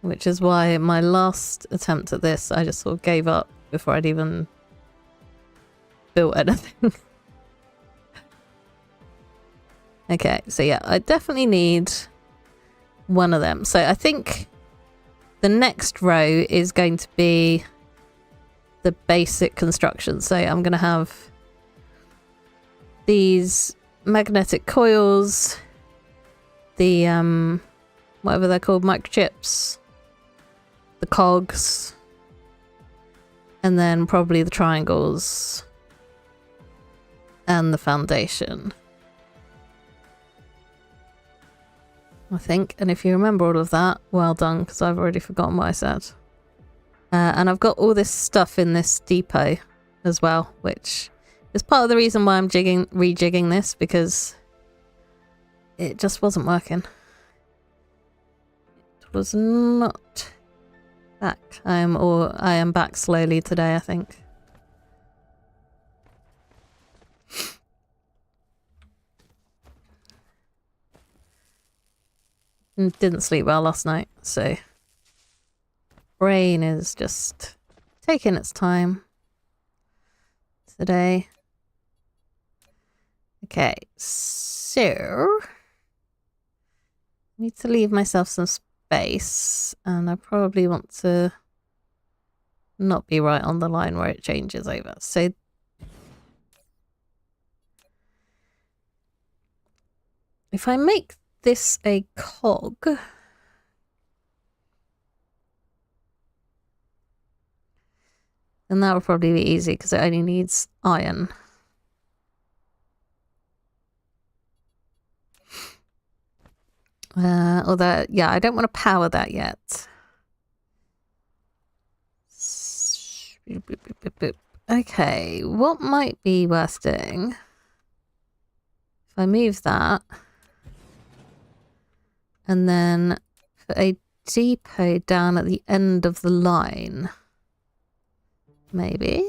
Which is why my last attempt at this, I just sort of gave up before I'd even built anything. Okay, so yeah, I definitely need one of them. So I think the next row is going to be the basic construction. So I'm going to have these magnetic coils, the whatever they're called, microchips, the cogs, and then probably the triangles and the foundation, I think. And if you remember all of that, well done, because I've already forgotten what I said. And I've got all this stuff in this depot as well, which is part of the reason why I'm rejigging this, because it just wasn't working. It was not back. I am back slowly today, I think. And didn't sleep well last night, so brain is just taking its time today. Okay, so need to leave myself some space, and I probably want to not be right on the line where it changes over. So if I make this a cog, then that will probably be easy because it only needs iron. Although, yeah, I don't want to power that yet. Okay, what might be worth doing? If I move that, and then put a depot down at the end of the line. Maybe.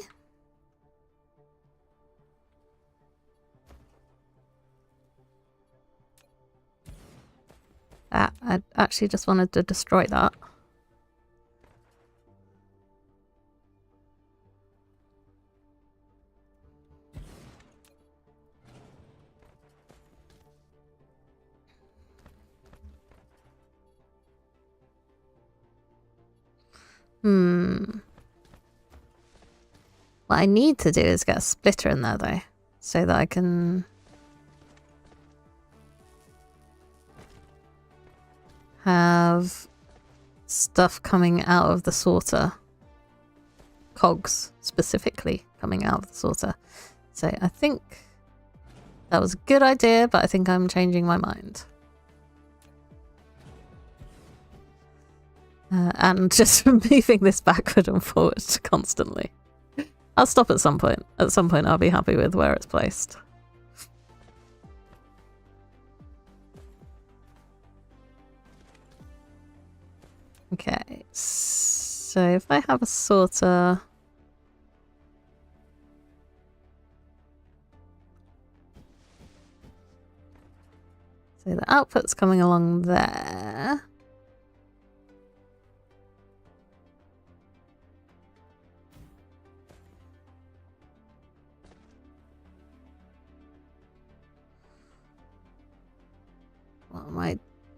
I actually just wanted to destroy that. What I need to do is get a splitter in there though, so that I can have stuff coming out of the sorter. Cogs specifically coming out of the sorter. So I think that was a good idea, but I think I'm changing my mind. And just moving this backward and forward constantly. I'll stop at some point. At some point I'll be happy with where it's placed. Okay, so So if I have a sorter... So the output's coming along there.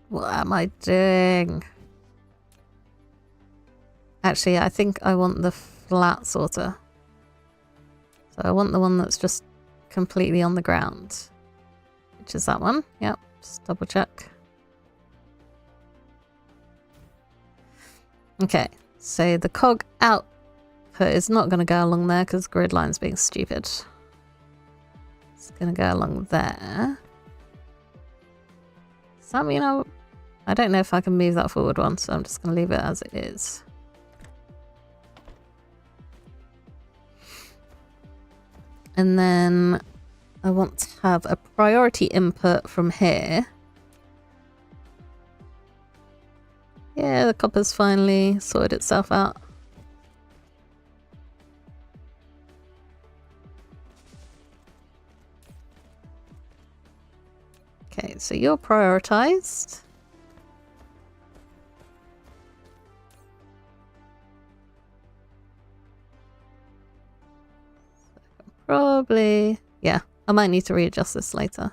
What am I doing? Actually, I think I want the flat sorter. So I want the one that's just completely on the ground. Which is that one. Yep, just double check. Okay, so the cog output is not going to go along there because grid line's being stupid. It's going to go along there. Does that mean I don't know if I can move that forward one, so I'm just going to leave it as it is. And then I want to have a priority input from here. Yeah, the copper's finally sorted itself out. Okay, so you're prioritized. Probably, yeah, I might need to readjust this later.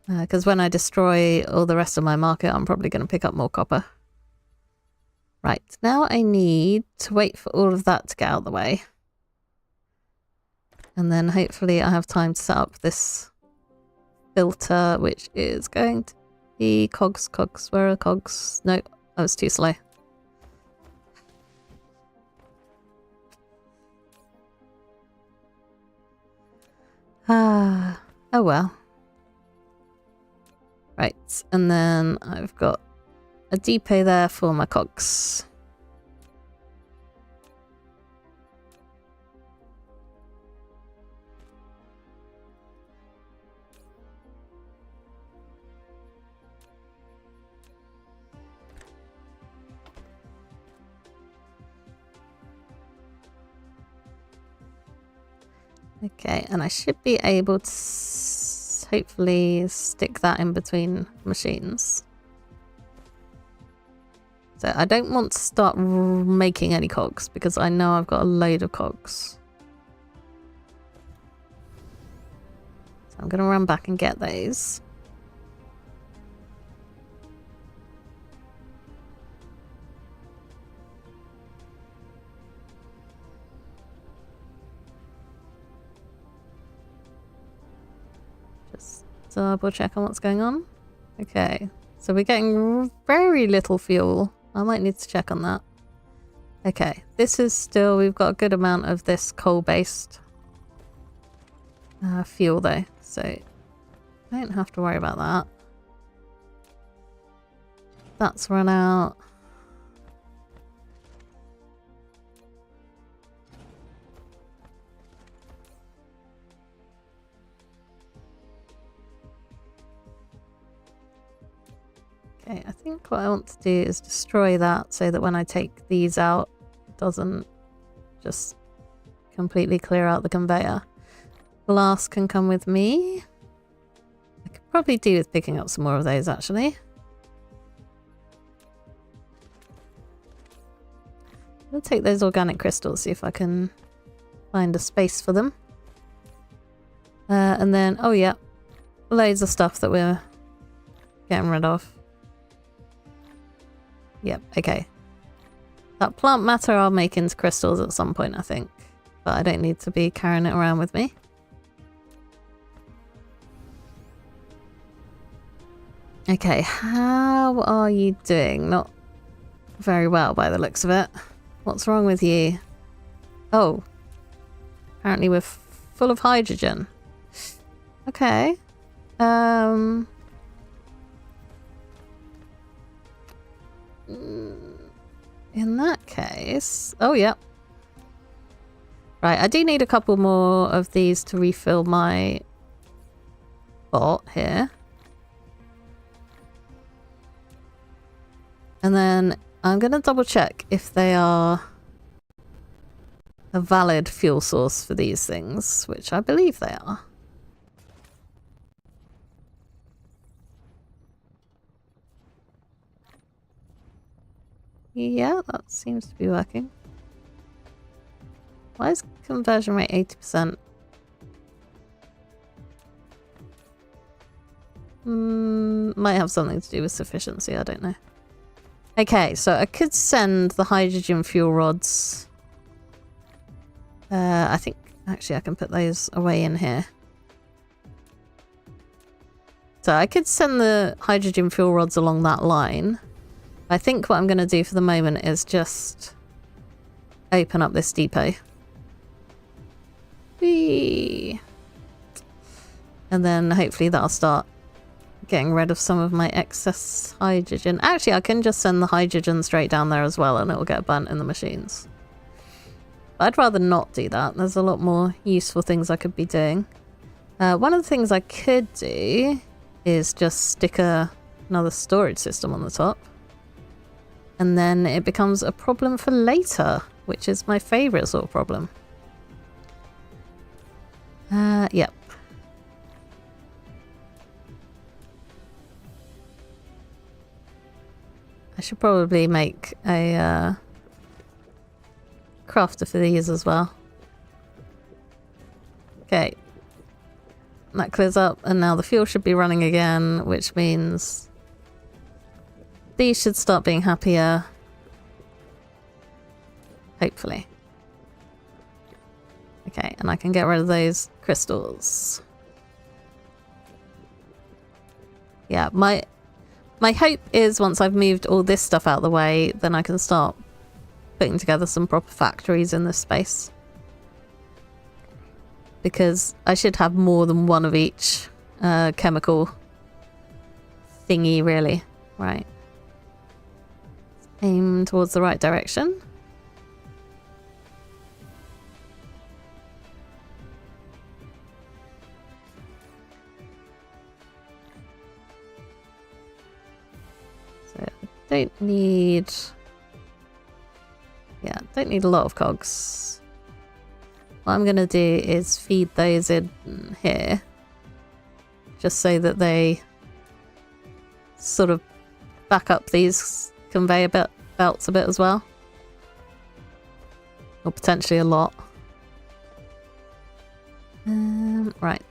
Because when I destroy all the rest of my market, I'm probably going to pick up more copper. Right, now I need to wait for all of that to get out of the way. And then hopefully I have time to set up this filter, which is going to be cogs. Where are cogs? No, I was too slow. Oh well. Right, and then I've got a depot there for my cogs. Okay, and I should be able to hopefully stick that in between machines. So I don't want to start making any cogs because I know I've got a load of cogs. So I'm going to run back and get those. Double check on what's going on. Okay, so we're getting very little fuel. I might need to check on that. Okay, this is still, we've got a good amount of this coal-based fuel though, so I don't have to worry about that. That's run out. Okay, I think what I want to do is destroy that so that when I take these out, it doesn't just completely clear out the conveyor. Glass can come with me. I could probably do with picking up some more of those actually. I'll take those organic crystals, see if I can find a space for them. And then, oh yeah, loads of stuff that we're getting rid of. Yep, okay. That plant matter I'll make into crystals at some point, I think. But I don't need to be carrying it around with me. Okay, how are you doing? Not very well by the looks of it. What's wrong with you? Oh. Apparently we're full of hydrogen. Okay. In that case... Oh, yep. Right, I do need a couple more of these to refill my pot here. And then I'm going to double check if they are a valid fuel source for these things, which I believe they are. Yeah, that seems to be working. Why is conversion rate 80%? Might have something to do with sufficiency, I don't know. Okay, so I could send the hydrogen fuel rods. I think actually I can put those away in here. So I could send the hydrogen fuel rods along that line. I think what I'm going to do for the moment is just open up this depot. Whee! And then hopefully that'll start getting rid of some of my excess hydrogen. Actually, I can just send the hydrogen straight down there as well and it'll get burnt in the machines. But I'd rather not do that. There's a lot more useful things I could be doing. One of the things I could do is just stick another storage system on the top. And then it becomes a problem for later, which is my favourite sort of problem. Yep. I should probably make a crafter for these as well. Okay. That clears up, and now the fuel should be running again, which means these should start being happier. Hopefully. Okay, and I can get rid of those crystals. Yeah, my hope is once I've moved all this stuff out of the way, then I can start putting together some proper factories in this space. Because I should have more than one of each chemical thingy, really. Right. Aim towards the right direction. So I don't need... Yeah, don't need a lot of cogs. What I'm going to do is feed those in here. Just so that they sort of back up these conveyor belts a bit as well. Or potentially a lot. Right.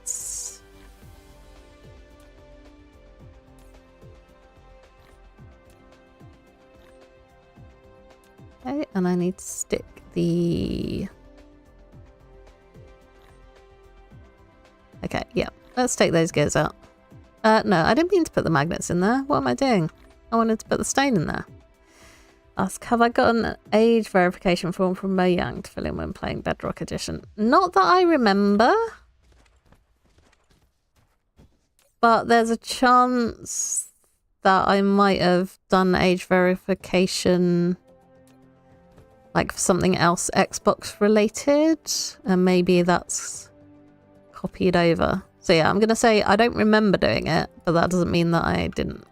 Okay, and I need to stick the... Okay, yeah. Let's take those gears out. No, I didn't mean to put the magnets in there. What am I doing? I wanted to put the stone in there. Ask, have I got an age verification form from Mojang to fill in when playing Bedrock Edition? Not that I remember. But there's a chance that I might have done age verification like for something else Xbox related. And maybe that's copied over. So yeah, I'm going to say I don't remember doing it, but that doesn't mean that I didn't.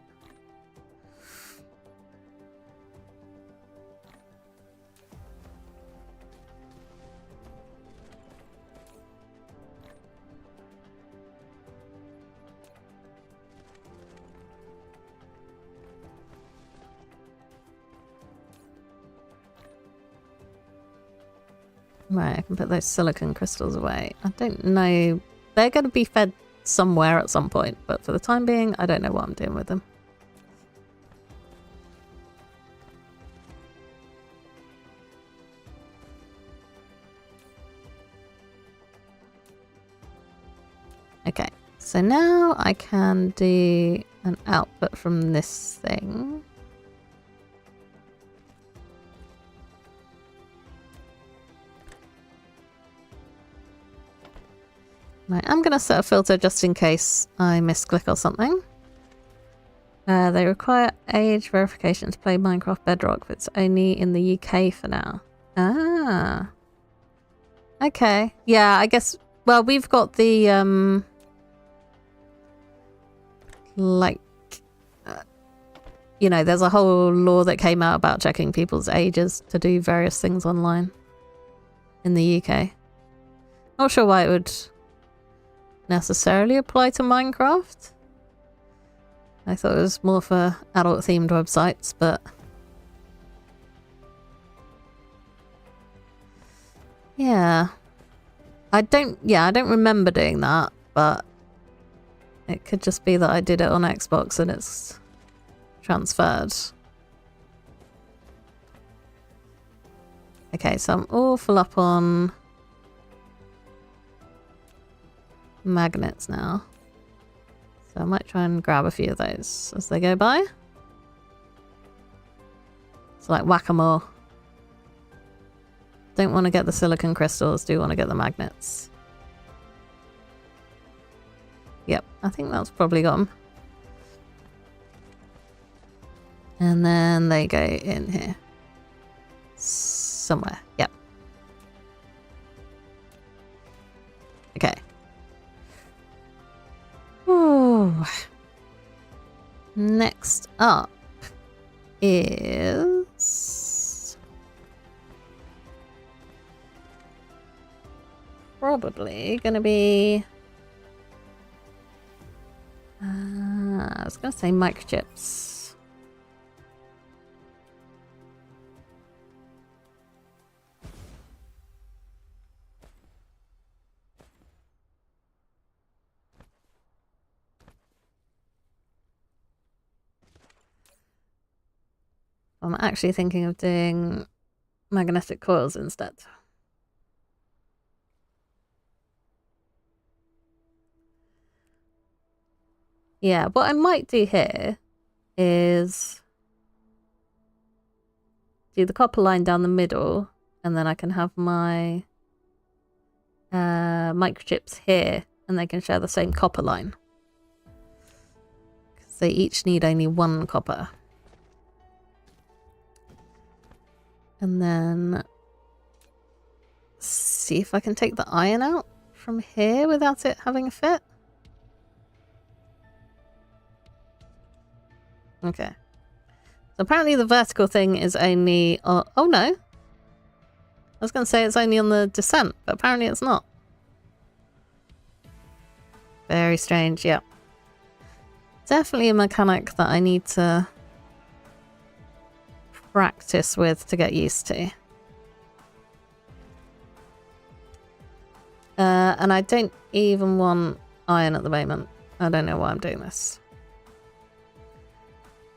Right, I can put those silicon crystals away. I don't know. They're going to be fed somewhere at some point, but for the time being, I don't know what I'm doing with them. Okay, so now I can do an output from this thing. Right, I'm going to set a filter just in case I misclick or something. They require age verification to play Minecraft Bedrock, but it's only in the UK for now. Ah. Okay. Yeah, I guess... Well, we've got the... you know, there's a whole law that came out about checking people's ages to do various things online in the UK. Not sure why it would necessarily apply to Minecraft. I thought it was more for adult-themed websites, but yeah. I don't remember doing that, but it could just be that I did it on Xbox and it's transferred. Okay, so I'm all full up on magnets now. So I might try and grab a few of those as they go by. It's like whack-a-mole. Don't want to get the silicon crystals, do want to get the magnets. Yep, I think that's probably got them. And then they go in here. Somewhere, yep. Okay. Ooh. Next up is probably gonna be I was gonna say microchips. I'm actually thinking of doing magnetic coils instead. Yeah, what I might do here is do the copper line down the middle, and then I can have my microchips here, and they can share the same copper line. Because they each need only one copper. And then see if I can take the iron out from here without it having a fit. Okay. So apparently the vertical thing is only... oh no. I was going to say it's only on the descent, but apparently it's not. Very strange, yeah. Definitely a mechanic that I need to practice with to get used to. And I don't even want iron at the moment. I don't know why I'm doing this.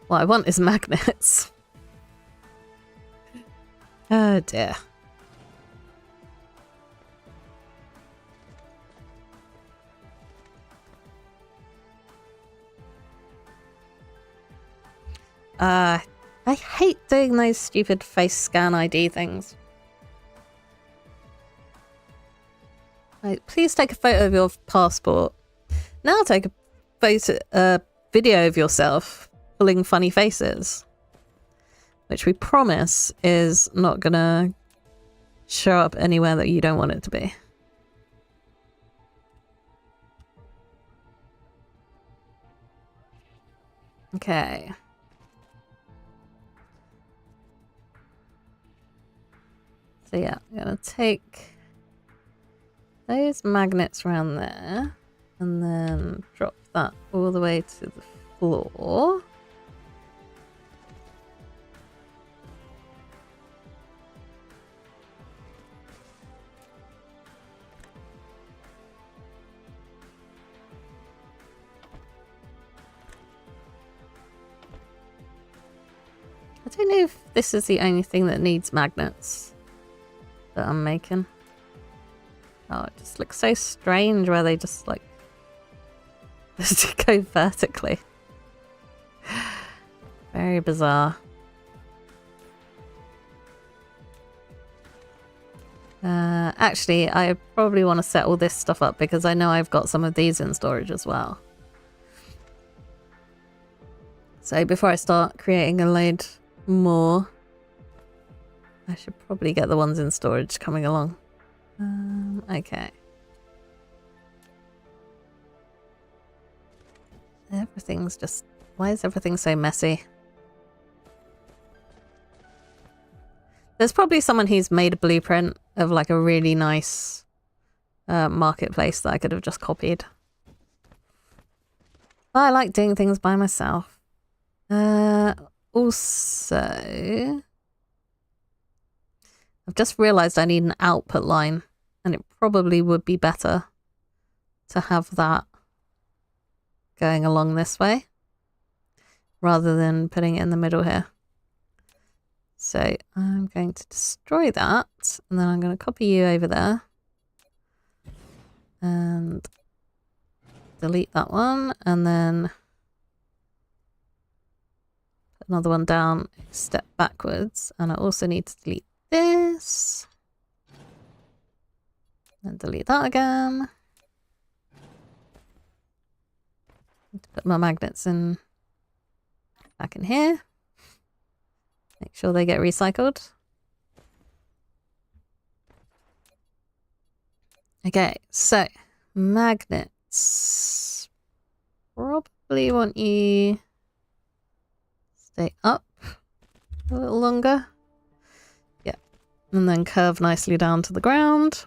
What I want is magnets. Oh dear. I hate doing those stupid face scan ID things. Like, please take a photo of your passport. Now take a video of yourself pulling funny faces. Which we promise is not gonna show up anywhere that you don't want it to be. Okay. So yeah, I'm gonna take those magnets around there and then drop that all the way to the floor. I don't know if this is the only thing that needs magnets that I'm making. Oh, it just looks so strange where they just like just go vertically. Very bizarre. Actually, I probably want to set all this stuff up because I know I've got some of these in storage as well. So before I start creating a load more, I should probably get the ones in storage coming along. Okay. Everything's just... why is everything so messy? There's probably someone who's made a blueprint of like a really nice marketplace that I could have just copied. I like doing things by myself. Also, I've just realized I need an output line, and it probably would be better to have that going along this way rather than putting it in the middle here. So I'm going to destroy that, and then I'm going to copy you over there and delete that one, and then put another one down, step backwards, and I also need to delete this and delete that again. Need to put my magnets in back in here. Make sure they get recycled. Okay, so magnets. Probably want you stay up a little longer. Yeah, and then curve nicely down to the ground.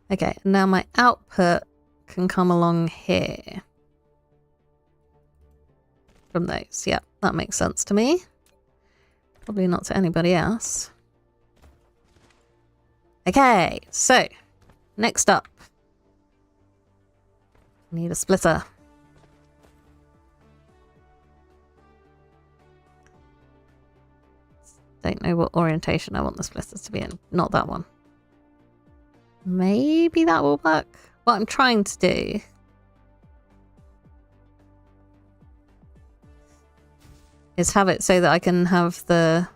Okay, now my output can come along here. From those, yeah, that makes sense to me. Probably not to anybody else. Okay, so next up, need a splitter. Don't know what orientation I want the splitters to be in. Not that one. Maybe that will work. What I'm trying to do is have it so that I can have the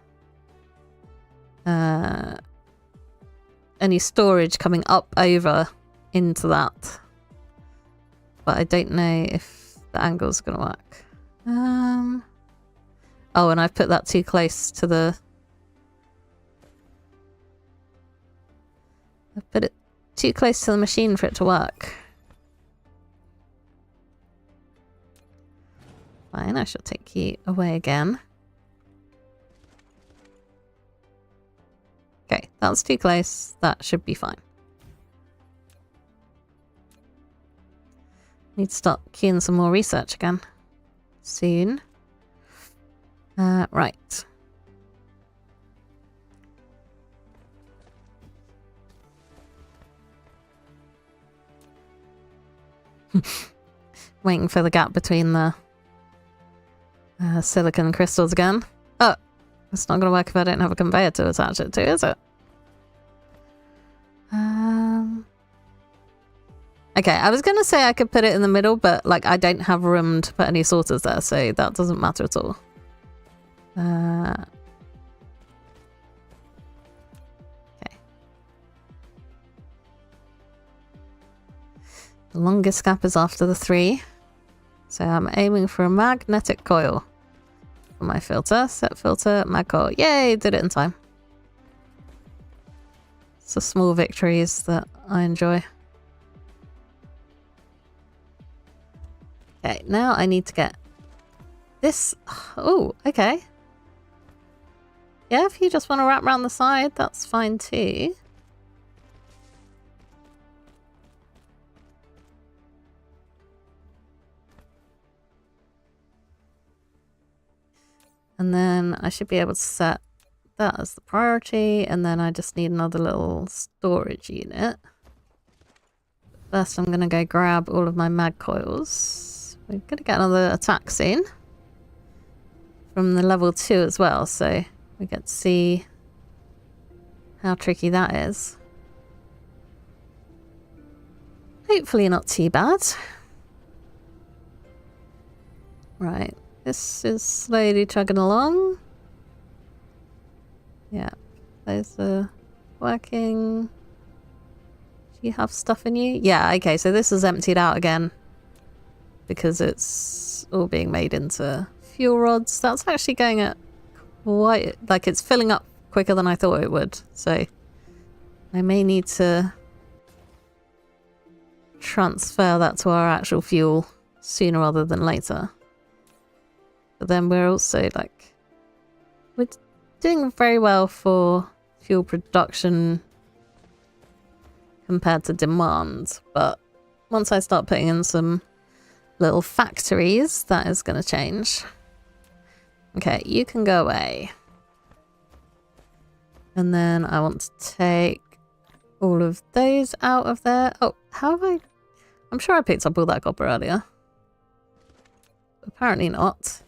any storage coming up over into that. But I don't know if the angle's gonna work. Oh, and I've put that too close to the... I've put it too close to the machine for it to work. Fine, I shall take you away again. Okay, that's too close. That should be fine. Need to start queuing some more research again. Soon. Right. Waiting for the gap between the silicon crystals again. Oh, it's not going to work if I don't have a conveyor to attach it to, is it? Okay, I was going to say I could put it in the middle, but like I don't have room to put any sorters there, so that doesn't matter at all. Okay. The longest gap is after the 3. So I'm aiming for a magnetic coil for my filter. Set filter, mag coil. Yay, did it in time. It's the small victories that I enjoy. Okay, now I need to get this. Oh, okay. Yeah, if you just want to wrap around the side, that's fine too. And then I should be able to set that as the priority, and then I just need another little storage unit. First I'm going to go grab all of my mag coils. We're going to get another attack soon. From the level 2 as well, so we get to see how tricky that is. Hopefully not too bad. Right. This is slowly chugging along. Yeah, those are working. Do you have stuff in you? Yeah, okay, so this is emptied out again because it's all being made into fuel rods. That's actually going at quite... like, it's filling up quicker than I thought it would, so I may need to transfer that to our actual fuel sooner rather than later. But then we're also like, we're doing very well for fuel production compared to demand, but once I start putting in some little factories, that is going to change. Okay, you can go away. And then I want to take all of those out of there. Oh, how have I... I'm sure I picked up all that copper earlier. Apparently not.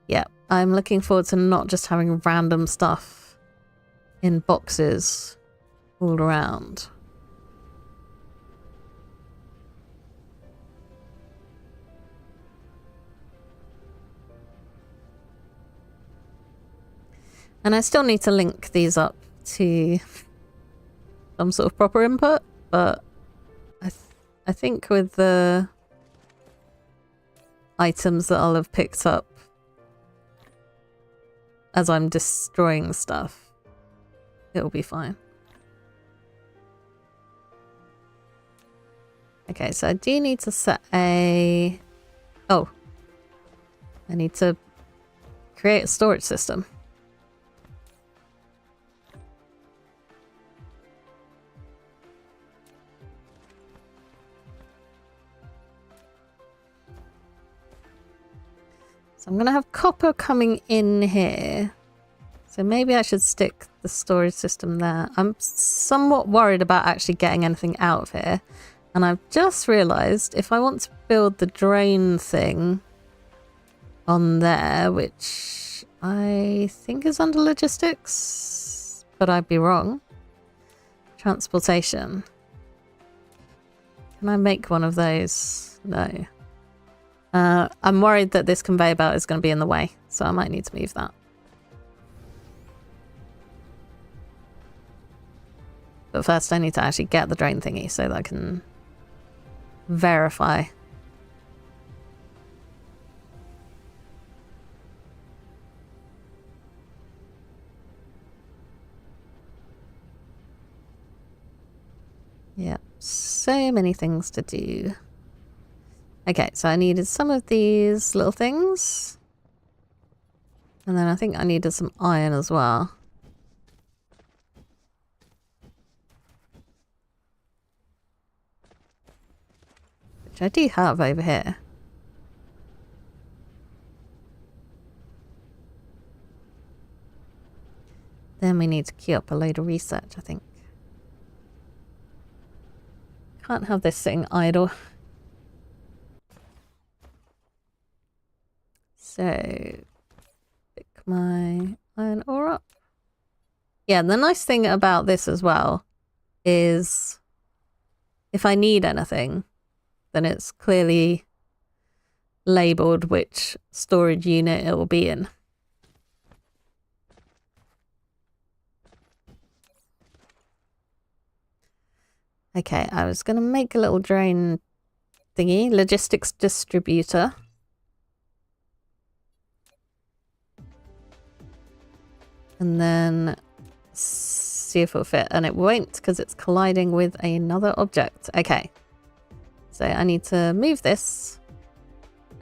Yeah, I'm looking forward to not just having random stuff in boxes all around. And I still need to link these up to some sort of proper input, but I think with the items that I'll have picked up as I'm destroying stuff, it'll be fine. Okay, so I do need to set a... Oh. I need to create a storage system. So I'm going to have copper coming in here. So maybe I should stick the storage system there. I'm somewhat worried about actually getting anything out of here. And I've just realised if I want to build the drain thing on there, which I think is under logistics, but I'd be wrong. Transportation. Can I make one of those? No. I'm worried that this conveyor belt is going to be in the way, so I might need to move that. But first I need to actually get the drain thingy so that I can verify. Yep, so many things to do. Okay, so I needed some of these little things. And then I think I needed some iron as well. Which I do have over here. Then we need to queue up a load of research, I think. Can't have this sitting idle. So, pick my iron ore up. Yeah, the nice thing about this as well is if I need anything, then it's clearly labelled which storage unit it will be in. Okay, I was going to make a little drain thingy, logistics distributor. And then see if it'll fit. And it won't because it's colliding with another object. Okay. So I need to move this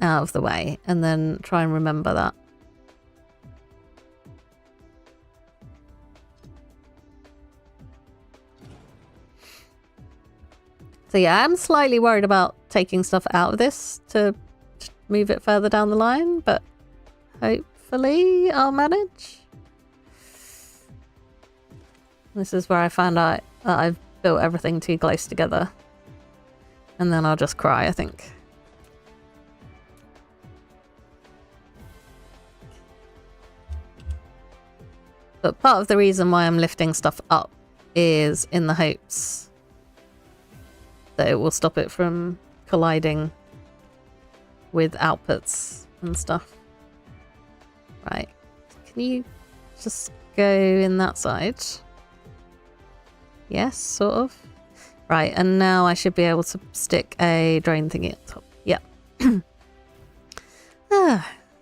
out of the way and then try and remember that. So yeah, I'm slightly worried about taking stuff out of this to move it further down the line, but hopefully I'll manage. This is where I found out that I've built everything too close together. And then I'll just cry, I think. But part of the reason why I'm lifting stuff up is in the hopes that it will stop it from colliding with outputs and stuff. Right. Can you just go in that side? Yes, sort of. Right, and now I should be able to stick a drain thingy at the top. Yep.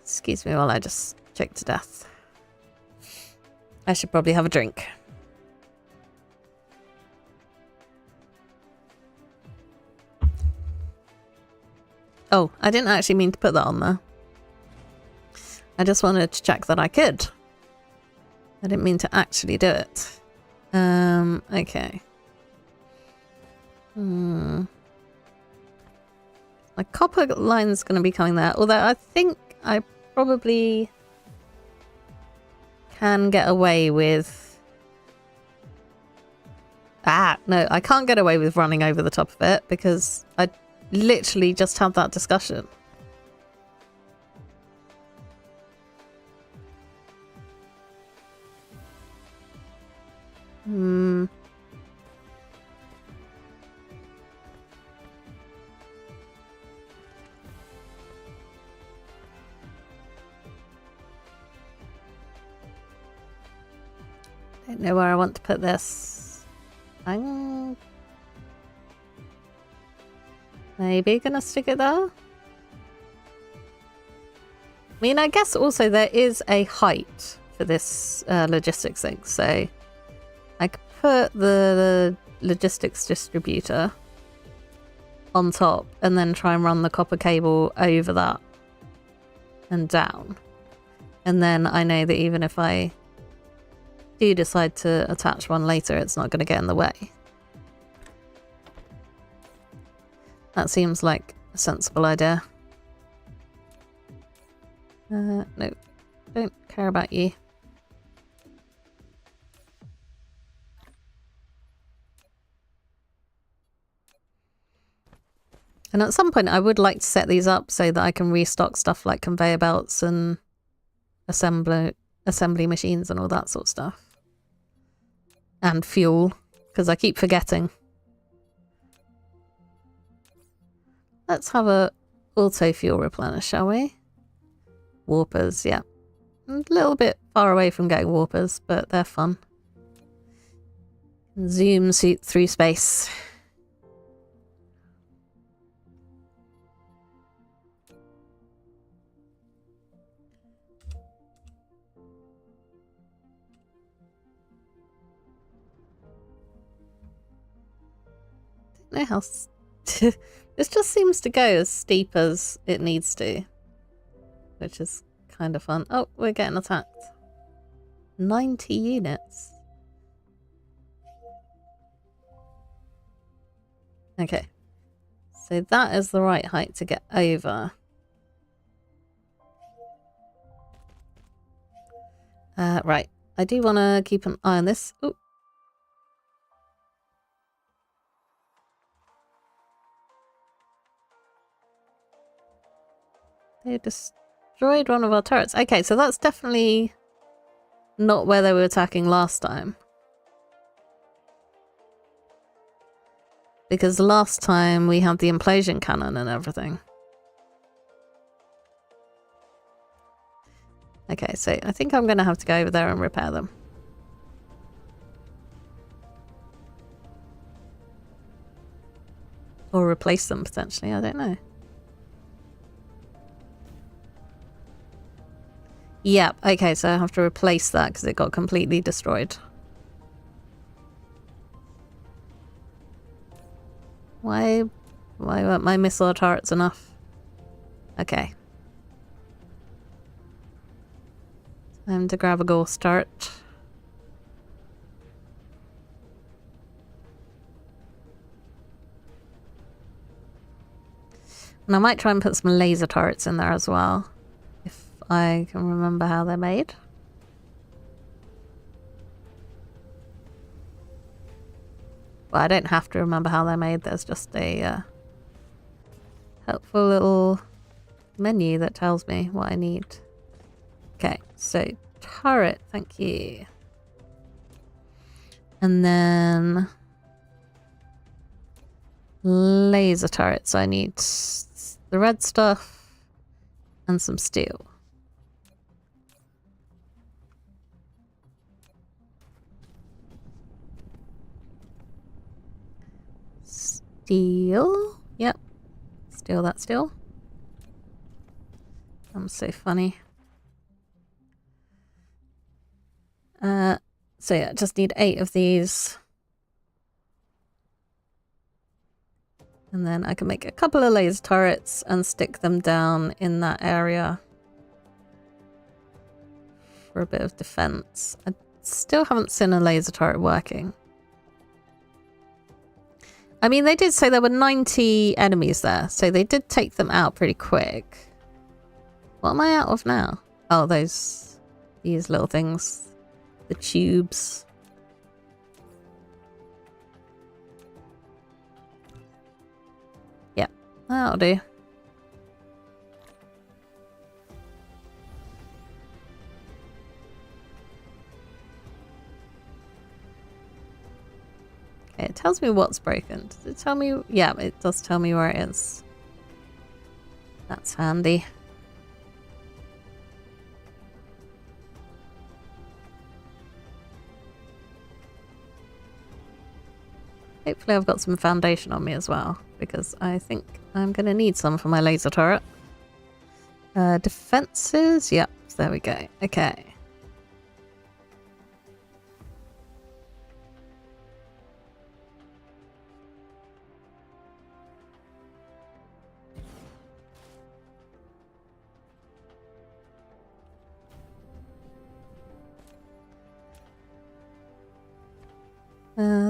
Excuse me while I just choke to death. I should probably have a drink. Oh, I didn't actually mean to put that on there. I just wanted to check that I could. I didn't mean to actually do it. Okay. My copper line's going to be coming there, although I think I probably can get away with... no, I can't get away with running over the top of it because I literally just had that discussion. Don't know where I want to put this. I'm maybe gonna stick it there. I mean, I guess also there is a height for this logistics thing, so I could put the logistics distributor on top and then try and run the copper cable over that and down. And then I know that even if I do decide to attach one later, it's not going to get in the way. That seems like a sensible idea. No, don't care about you. And at some point I would like to set these up so that I can restock stuff like conveyor belts and assembly machines and all that sort of stuff. And fuel, because I keep forgetting. Let's have a auto fuel replenish, shall we? Warpers, yeah. A little bit far away from getting warpers, but they're fun. Zoom through space. Don't know how... This just seems to go as steep as it needs to. Which is kind of fun. Oh, we're getting attacked. 90 units. Okay. So that is the right height to get over. Right. I do want to keep an eye on this. Ooh. They destroyed one of our turrets. Okay, so that's definitely not where they were attacking last time. Because last time we had the implosion cannon and everything. Okay, so I think I'm going to have to go over there and repair them. Or replace them, potentially. I don't know. Yep, okay, so I have to replace that because it got completely destroyed. Why weren't my missile turrets enough? Okay. Time to grab a ghost turret. And I might try and put some laser turrets in there as well. If I can remember how they're made. Well, I don't have to remember how they're made. There's just a helpful little menu that tells me what I need. Okay, so turret, thank you. And then laser turrets. I need the red stuff and some steel. Steel? Yep. Steal that steel. I'm so funny. So yeah, just need 8 of these. And then I can make a couple of laser turrets and stick them down in that area for a bit of defense. I still haven't seen a laser turret working. I mean, they did say there were 90 enemies there, so they did take them out pretty quick. What am I out of now? Oh, these little things. The tubes. Yep, that'll do. Okay, it tells me what's broken. Does it tell me? Yeah, it does tell me where it is. That's handy. Hopefully I've got some foundation on me as well, because I think I'm going to need some for my laser turret. Defenses? Yep, there we go. Okay.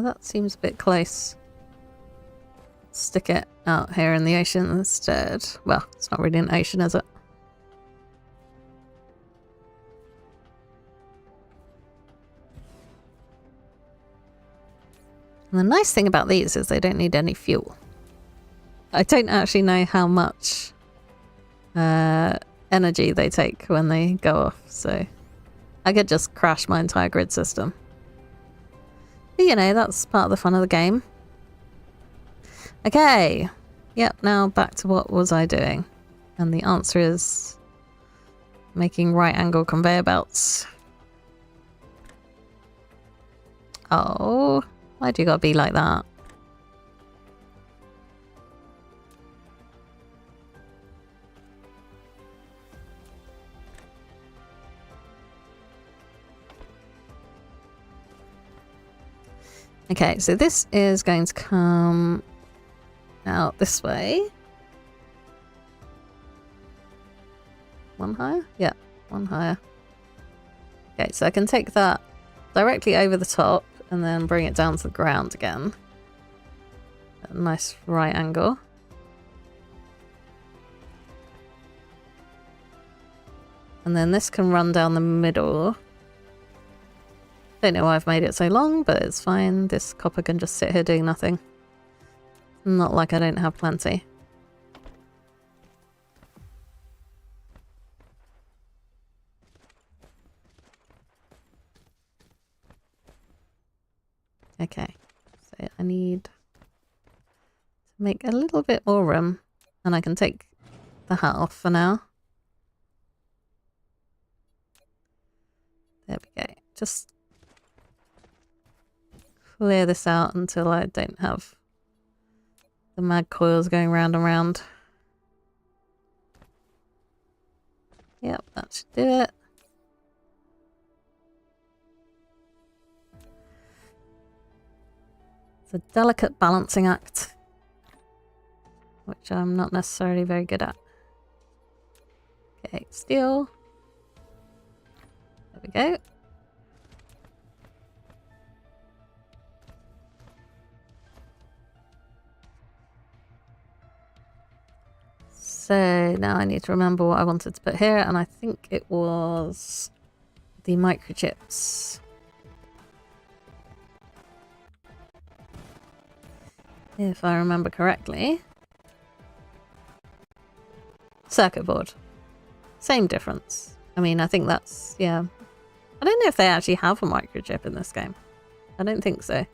That seems a bit close. Stick it out here in the ocean instead. Well, it's not really an ocean, is it? And the nice thing about these is they don't need any fuel. I don't actually know how much energy they take when they go off, so I could just crash my entire grid system. But, you know, that's part of the fun of the game. Okay. Yep, now back to what was I doing? And the answer is making right angle conveyor belts. Oh, why do you gotta be like that? Okay, so this is going to come out this way. One higher? Yeah, one higher. Okay, so I can take that directly over the top and then bring it down to the ground again. A nice right angle. And then this can run down the middle. Don't know why I've made it so long, but it's fine. This copper can just sit here doing nothing. Not like I don't have plenty. Okay, so I need to make a little bit more room, and I can take the hat off for now. There we go. Just clear this out until I don't have the mag coils going round and round. Yep, that should do it. It's a delicate balancing act, which I'm not necessarily very good at. Okay, steel. There we go. So now I need to remember what I wanted to put here, and I think it was the microchips. If I remember correctly. Circuit board. Same difference. I mean, I think that's, yeah. I don't know if they actually have a microchip in this game. I don't think so.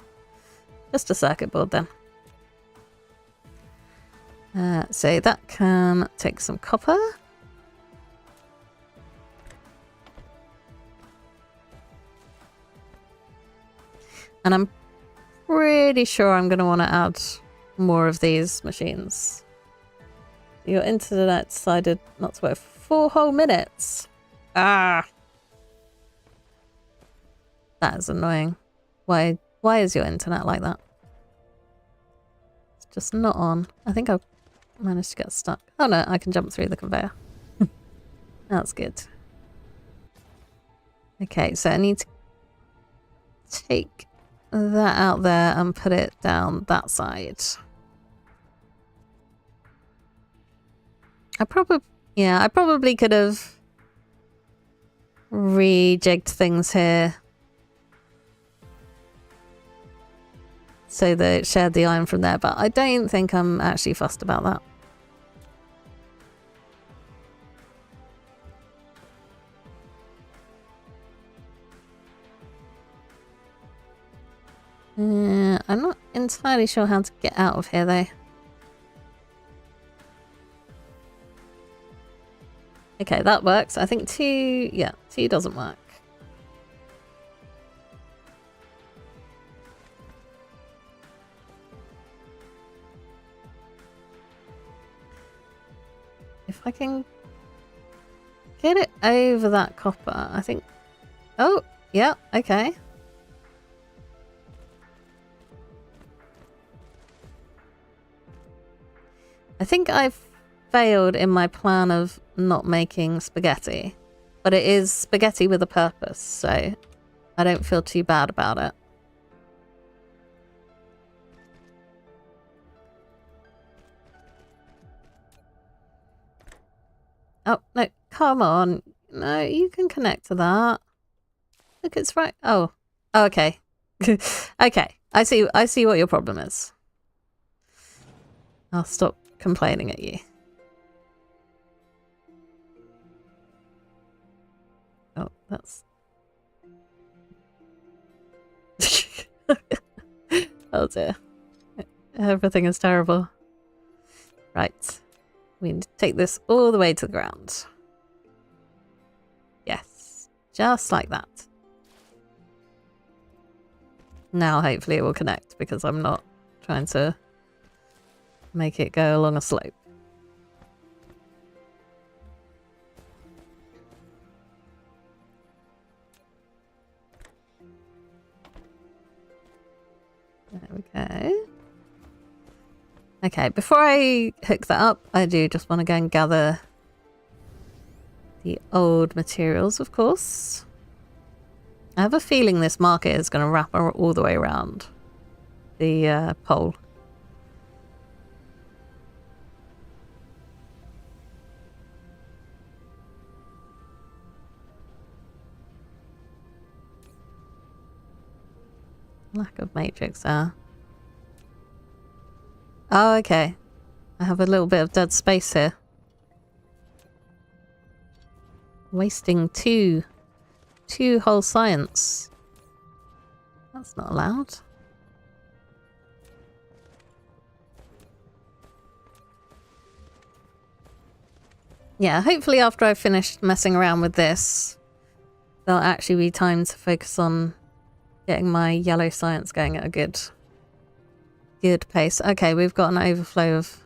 Just a circuit board then. So that can take some copper. And I'm pretty sure I'm going to want to add more of these machines. Your internet decided not to work for 4 whole minutes. Ah! That is annoying. Why is your internet like that? It's Just not on. I think I've managed to get stuck. Oh no, I can jump through the conveyor. That's good. Okay, so I need to take that out there and put it down that side. I probably could have rejigged things here so that it shared the iron from there, but I don't think I'm actually fussed about that. I'm not entirely sure how to get out of here though. Okay, that works. I think 2, yeah, 2 doesn't work. If I can get it over that copper, I think... Oh, yeah, okay. I think I've failed in my plan of not making spaghetti, but it is spaghetti with a purpose, so I don't feel too bad about it. Oh, no, come on. No, you can connect to that. Look, it's right. Oh, okay. Okay, I see what your problem is. I'll stop complaining at you. Oh, that's... Oh dear. Everything is terrible. Right. We need to take this all the way to the ground. Yes. Just like that. Now hopefully it will connect because I'm not trying to make it go along a slope. There we go. Okay, before I hook that up, I do just want to go and gather the old materials, of course. I have a feeling this market is going to wrap all the way around the pole. Lack of matrix there. Oh, okay. I have a little bit of dead space here. Wasting two whole science. That's not allowed. Yeah, hopefully after I've finished messing around with this, there'll actually be time to focus on getting my yellow science going at a good pace. Okay, we've got an overflow of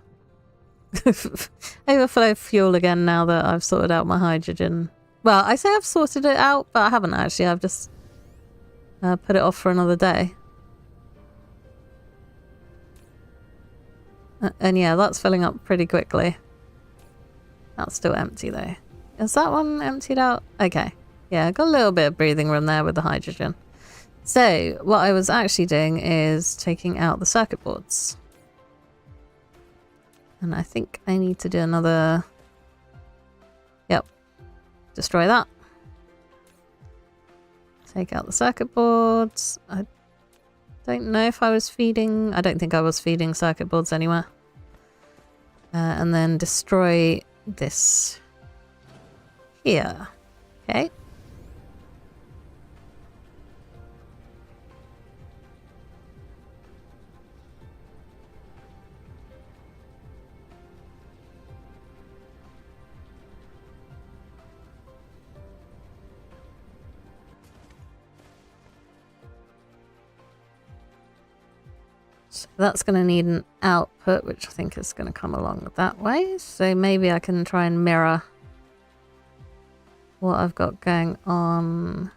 overflow of fuel again now that I've sorted out my hydrogen. Well, I say I've sorted it out, but I haven't actually. I've just put it off for another day. And yeah, that's filling up pretty quickly. That's still empty though. Is that one emptied out? Okay. Yeah, got a little bit of breathing room there with the hydrogen. So, what I was actually doing is taking out the circuit boards. And I think I need to do another... Yep. Destroy that. Take out the circuit boards. I don't know if I was feeding... I don't think I was feeding circuit boards anywhere. And then destroy this here. Okay. So that's going to need an output, which I think is going to come along that way. So maybe I can try and mirror what I've got going on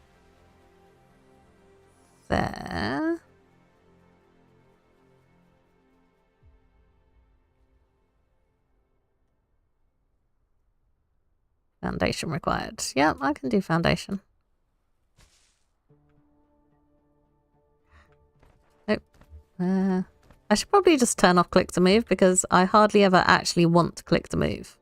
there. Foundation required. Yep, I can do foundation. Oh. I should probably just turn off click to move because I hardly ever actually want to click to move.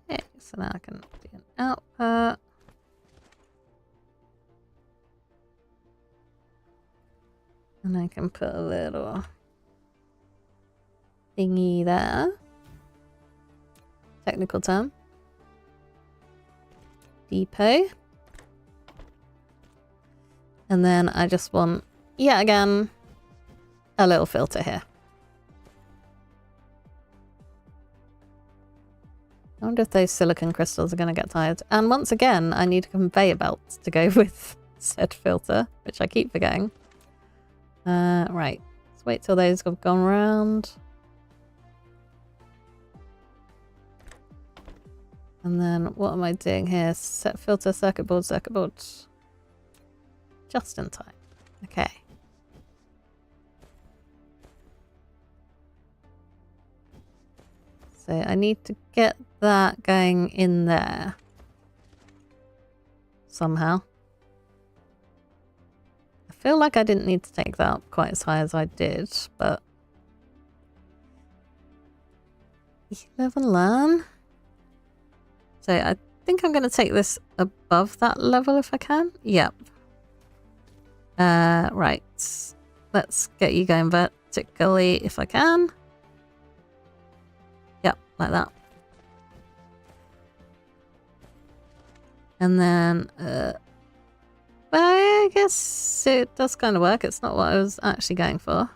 Okay, so now I can do an output. And I can put a little thingy there. Technical term. Depot. And then I just want, yet again, a little filter here. I wonder if those silicon crystals are going to get tired. And once again, I need a conveyor belt to go with said filter, which I keep forgetting. Right. Let's wait till those have gone around. And then what am I doing here? Set filter, circuit board, circuit board. Just in time. Okay. So I need to get that going in there. Somehow. I feel like I didn't need to take that up quite as high as I did, but... You live and learn. So I think I'm going to take this above that level if I can. Yep. Right. Let's get you going vertically if I can. Yep, like that. And then, I guess it does kind of work. It's not what I was actually going for.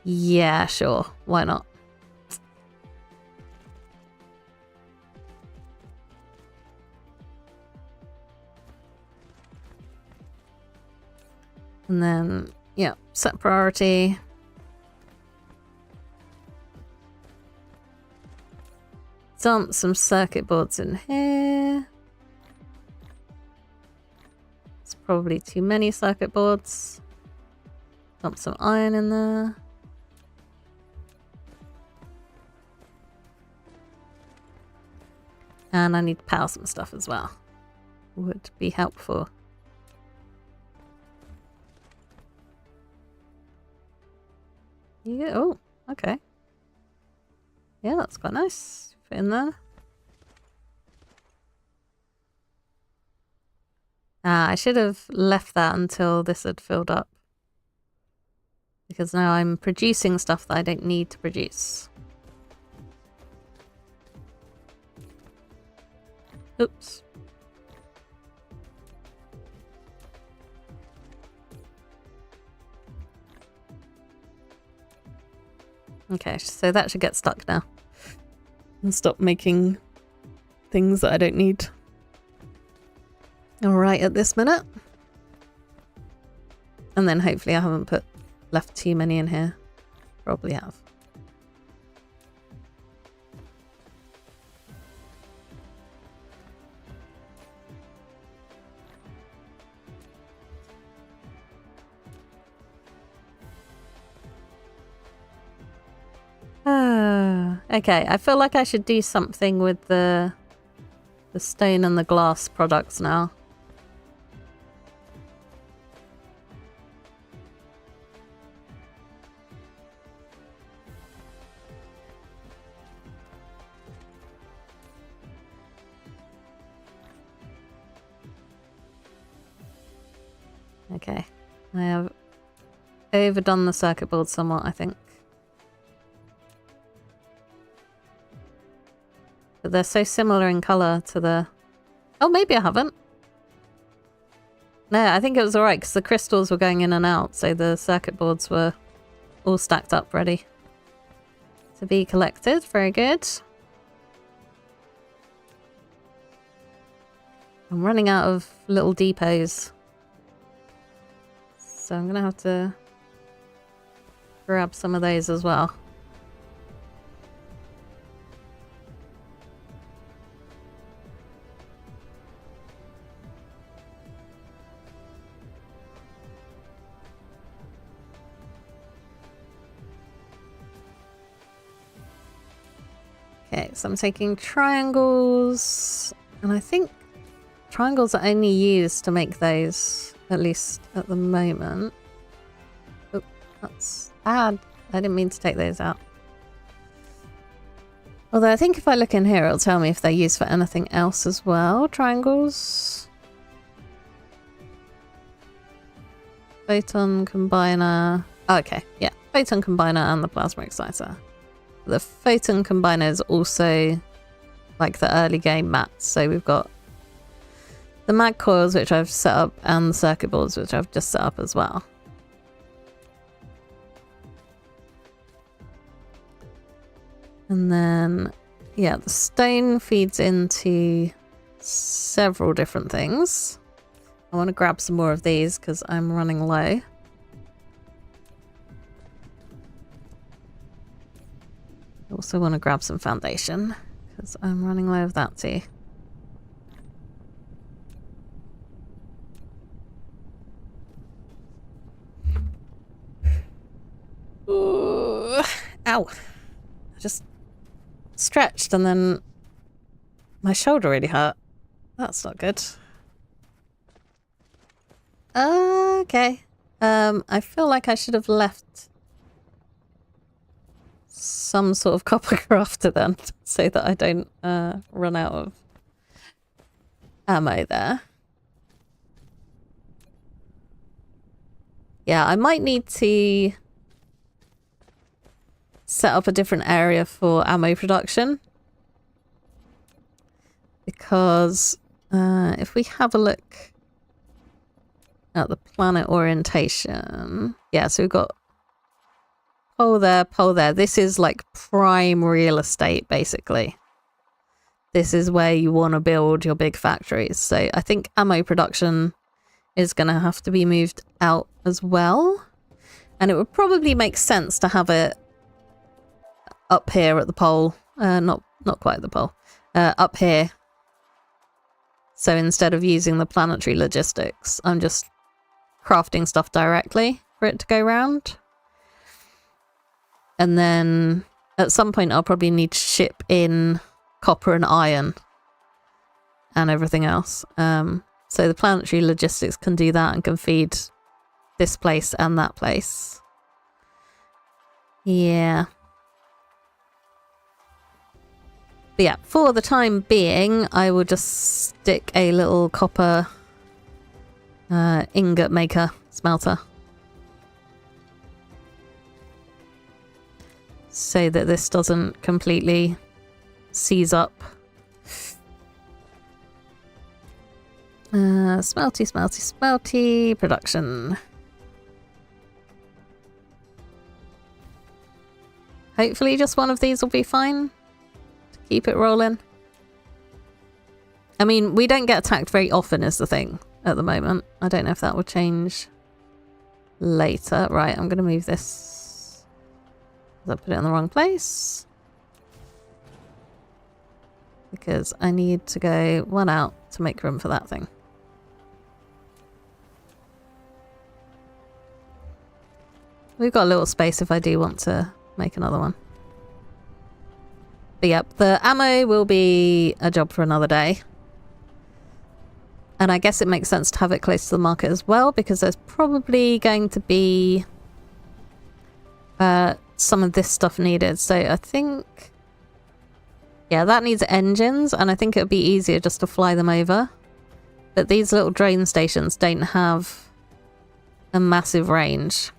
Yeah, sure. Why not? And then, yeah, set priority. Dump some circuit boards in here. It's probably too many circuit boards. Dump some iron in there. And I need to power some stuff as well. Would be helpful. Yeah, oh, okay. Yeah, that's quite nice. Fit in there. I should have left that until this had filled up. Because now I'm producing stuff that I don't need to produce. Oops. Okay, so that should get stuck now. And stop making things that I don't need. Alright at this minute. And then hopefully I haven't left too many in here. Probably have. Okay, I feel like I should do something with the stone and the glass products now. Okay, I have overdone the circuit board somewhat, I think. But they're so similar in colour to the... Oh, maybe I haven't. No, I think it was alright because the crystals were going in and out, so the circuit boards were all stacked up ready to be collected. Very good. I'm running out of little depots. So I'm going to have to grab some of those as well. Okay, so I'm taking triangles, and I think triangles are only used to make those, at least at the moment. Oh, that's bad. I didn't mean to take those out. Although I think if I look in here, it'll tell me if they're used for anything else as well. Triangles. Photon combiner. Oh, okay, yeah. Photon combiner and the plasma exciter. The photon combiner is also like the early game mats. So we've got the mag coils, which I've set up, and the circuit boards, which I've just set up as well. And then, yeah, the stone feeds into several different things. I want to grab some more of these because I'm running low. I also want to grab some foundation because I'm running low of that too. Ooh, ow. I just stretched and then my shoulder really hurt. That's not good. Okay. I feel like I should have left some sort of copper crafter then so that I don't run out of ammo there. Yeah, I might need to set up a different area for ammo production. Because if we have a look at the planet orientation. Yeah, so we've got pole there, pole there. This is like prime real estate, basically. This is where you want to build your big factories. So I think ammo production is going to have to be moved out as well. And it would probably make sense to have it up here at the pole. Not quite at the pole. Up here. So instead of using the planetary logistics, I'm just crafting stuff directly for it to go round. And then at some point I'll probably need to ship in copper and iron and everything else. So the planetary logistics can do that and can feed this place and that place. Yeah. But yeah, for the time being, I will just stick a little copper ingot maker smelter. So that this doesn't completely seize up. Smelty production. Hopefully just one of these will be fine. Keep it rolling. I mean, we don't get attacked very often is the thing at the moment. I don't know if that will change later. Right, I'm going to move this. I put it in the wrong place. Because I need to go one out to make room for that thing. We've got a little space if I do want to make another one. But yep, the ammo will be a job for another day. And I guess it makes sense to have it close to the market as well, because there's probably going to be some of this stuff needed. So I think, yeah, that needs engines, and I think it would be easier just to fly them over. But these little drone stations don't have a massive range.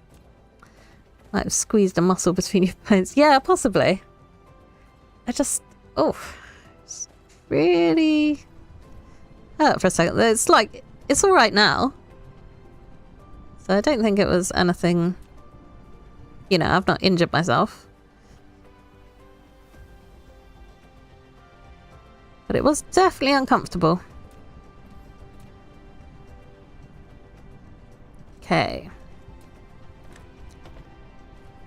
Might have squeezed a muscle between your bones. Yeah, possibly. I just, it's really hurt for a second. It's like, it's all right now. So I don't think it was anything, you know, I've not injured myself. But it was definitely uncomfortable. Okay.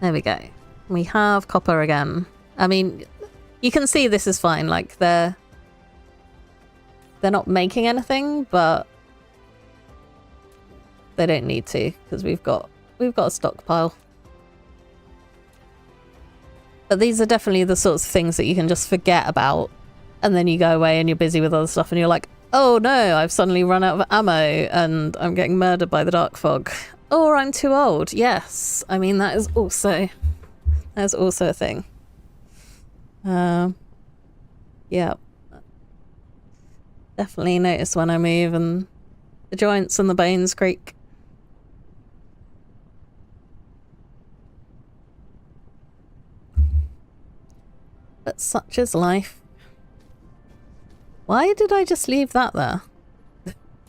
There we go. We have copper again. I mean, you can see this is fine. Like they're not making anything, but they don't need to because we've got a stockpile. But these are definitely the sorts of things that you can just forget about, and then you go away and you're busy with other stuff and you're like, oh no, I've suddenly run out of ammo and I'm getting murdered by the dark fog. Or I'm too old. Yes. I mean, that is also a thing. Yeah. Definitely notice when I move and the joints and the bones creak. But such is life. Why did I just leave that there?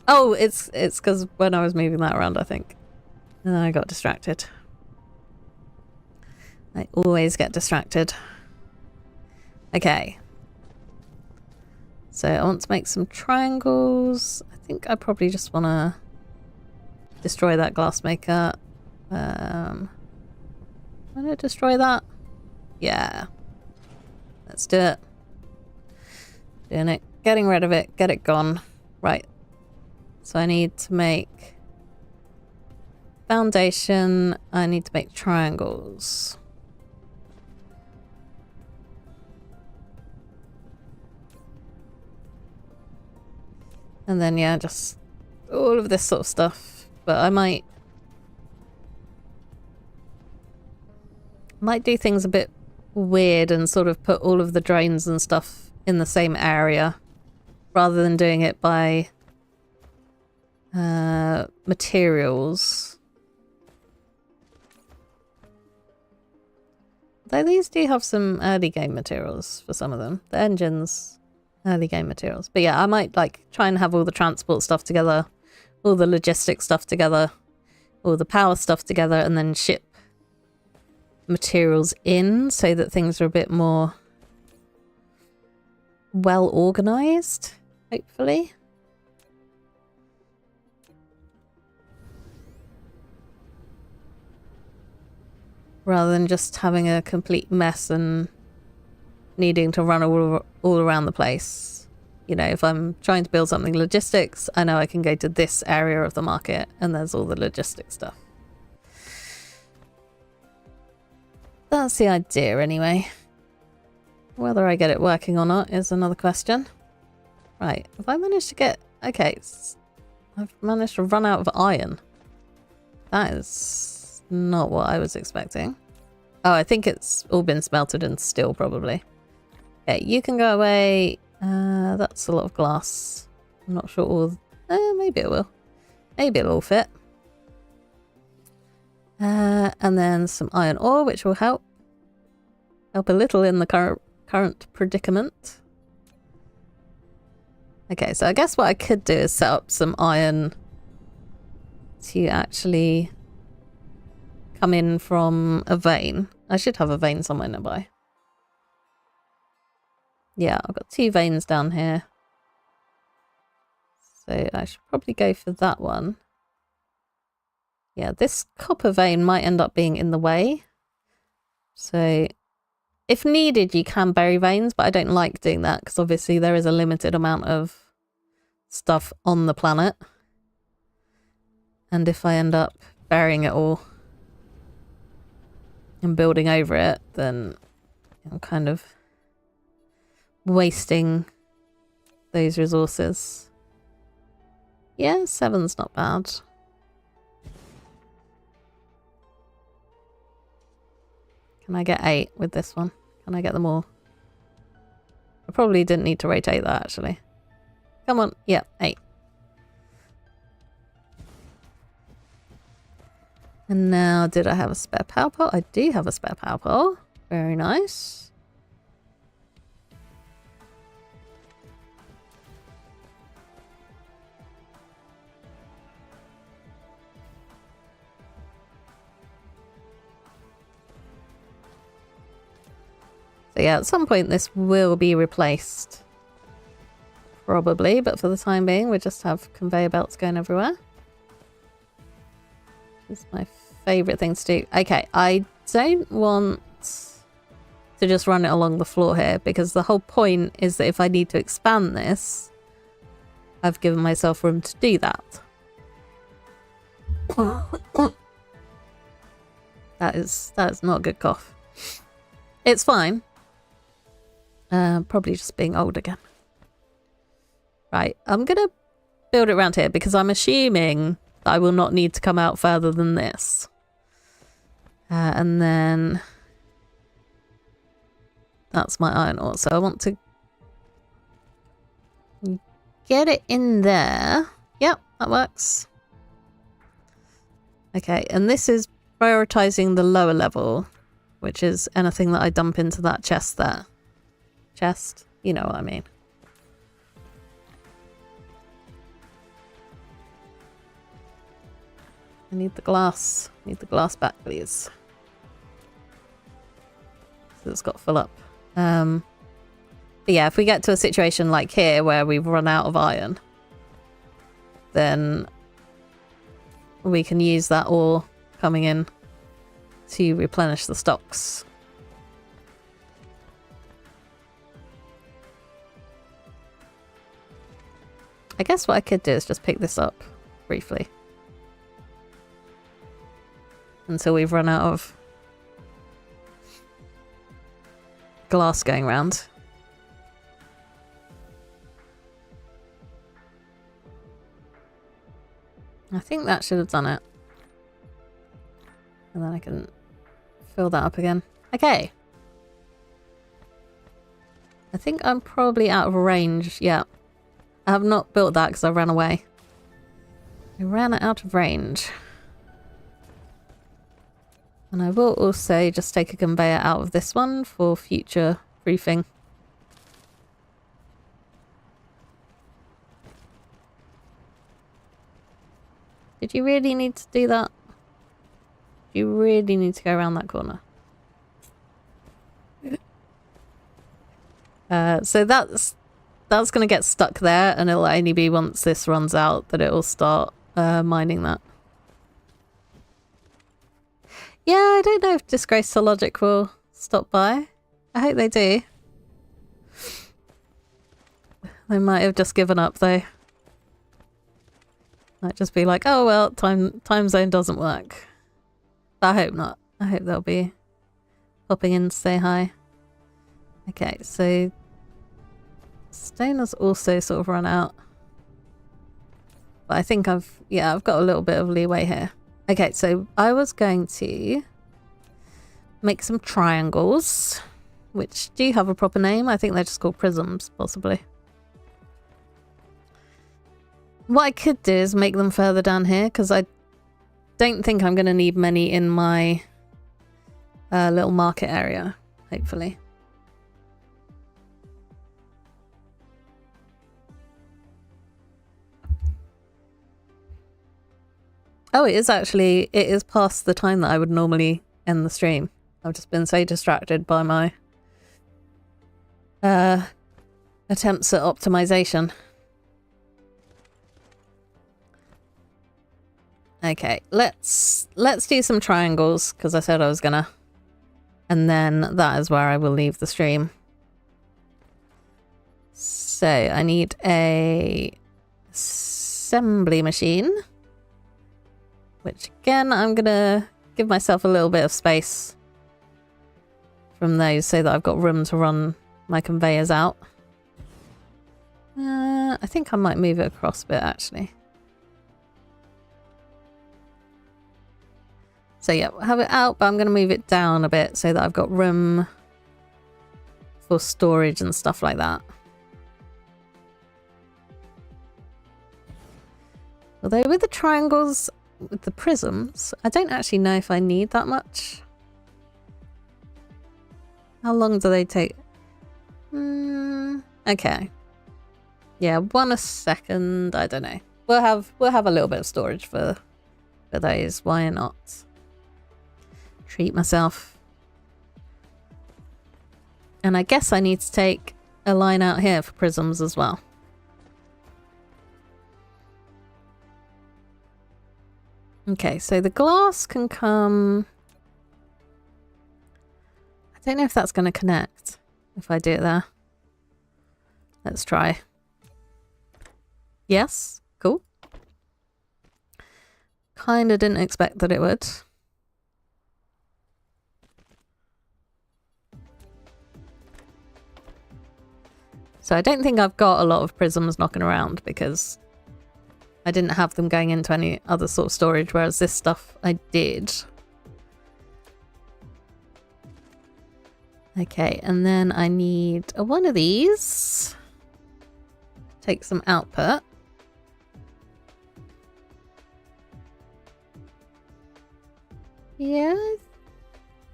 Oh, it's because when I was moving that around, I think. And then I got distracted. I always get distracted. Okay. So I want to make some triangles. I think I probably just want to destroy that glass maker. Want to destroy that? Yeah. Let's do it. Doing it. Getting rid of it. Get it gone. Right. So I need to make foundation. I need to make triangles. And then, yeah, just all of this sort of stuff. But I might do things a bit weird and sort of put all of the drains and stuff in the same area rather than doing it by materials. Though these do have some early game materials for some of them. The engines, early game materials. But yeah, I might like try and have all the transport stuff together, all the logistics stuff together, all the power stuff together, and then ship materials in so that things are a bit more well organized, hopefully. Rather than just having a complete mess and needing to run all around the place. You know, if I'm trying to build something logistics, I know I can go to this area of the market and there's all the logistics stuff. That's the idea anyway. Whether I get it working or not is another question. Right, have I managed to get... Okay, I've managed to run out of iron. That is not what I was expecting. Oh, I think it's all been smelted in steel, probably. Okay, you can go away. That's a lot of glass. I'm not sure all... maybe it will. Maybe it'll all fit. And then some iron ore, which will help a little in the current predicament. Okay, so I guess what I could do is set up some iron to actually come in from a vein. I should have a vein somewhere nearby. Yeah, I've got 2 veins down here. So I should probably go for that one. Yeah, this copper vein might end up being in the way. So if needed, you can bury veins, but I don't like doing that because obviously there is a limited amount of stuff on the planet. And if I end up burying it all and building over it, then I'm kind of wasting those resources. Yeah, 7's not bad. Can I get 8 with this one? Can I get them all? I probably didn't need to rotate that, actually. Come on. Yeah, 8. And now, did I have a spare power pole? I do have a spare power pole. Very nice. So yeah, at some point this will be replaced. Probably, but for the time being, we just have conveyor belts going everywhere. It's my favourite thing to do. Okay, I don't want to just run it along the floor here, because the whole point is that if I need to expand this, I've given myself room to do that. That is not a good cough. It's fine. Probably just being old again. Right, I'm gonna build it around here because I'm assuming that I will not need to come out further than this. And then that's my iron ore. So I want to get it in there. Yep, that works. Okay, and this is prioritizing the lower level, which is anything that I dump into that chest there. Chest? You know what I mean. I need the glass. Need the glass back, please. So it's got to fill up. But yeah, if we get to a situation like here where we've run out of iron, then we can use that ore coming in to replenish the stocks. I guess what I could do is just pick this up briefly until we've run out of glass going round. I think that should have done it. And then I can fill that up again. Okay. I think I'm probably out of range. Yeah. I have not built that because I ran away. I ran out of range. And I will also just take a conveyor out of this one for future proofing. Did you really need to do that? You really need to go around that corner. So that's going to get stuck there, and it'll only be once this runs out that it'll start mining that. Yeah, I don't know if Disgrace to Logic will stop by. I hope they do. They might have just given up though. Might just be like, oh well, time zone doesn't work. But I hope not. I hope they'll be popping in to say hi. Okay, so stone has also sort of run out. But I think I've got a little bit of leeway here. Okay, so I was going to make some triangles, which do have a proper name. I think they're just called prisms, possibly. What I could do is make them further down here, because I don't think I'm going to need many in my little market area, hopefully. Oh, it is past the time that I would normally end the stream. I've just been so distracted by my attempts at optimization. Okay, let's do some triangles, because I said I was gonna. And then that is where I will leave the stream. So I need a assembly machine. Which again, I'm gonna give myself a little bit of space from those so that I've got room to run my conveyors out. I think I might move it across a bit actually. So yeah, we'll have it out, but I'm gonna move it down a bit so that I've got room for storage and stuff like that. Although with the triangles, with the prisms, I don't actually know if I need that much. How long do they take? Okay. Yeah, 1 a second. I don't know. We'll have a little bit of storage for those. Why not? Treat myself. And I guess I need to take a line out here for prisms as well. Okay, so the glass can come... I don't know if that's going to connect if I do it there. Let's try. Yes, cool. Kinda didn't expect that it would. So I don't think I've got a lot of prisms knocking around because I didn't have them going into any other sort of storage, whereas this stuff I did. Okay, and then I need one of these. Take some output. Yeah, I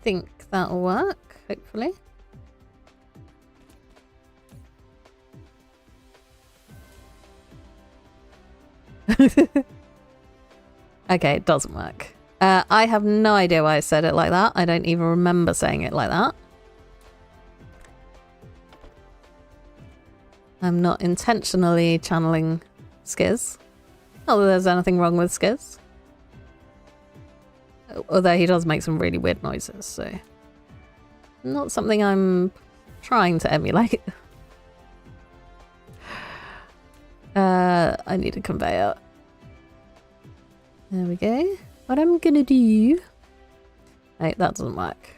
think that'll work, hopefully. Okay, it doesn't work. I have no idea why I said it like that. I don't even remember saying it like that. I'm not intentionally channeling Skiz. Not that there's anything wrong with Skiz. Although he does make some really weird noises, so... Not something I'm trying to emulate. I need a conveyor. There we go. What I'm gonna do... Wait, that doesn't work.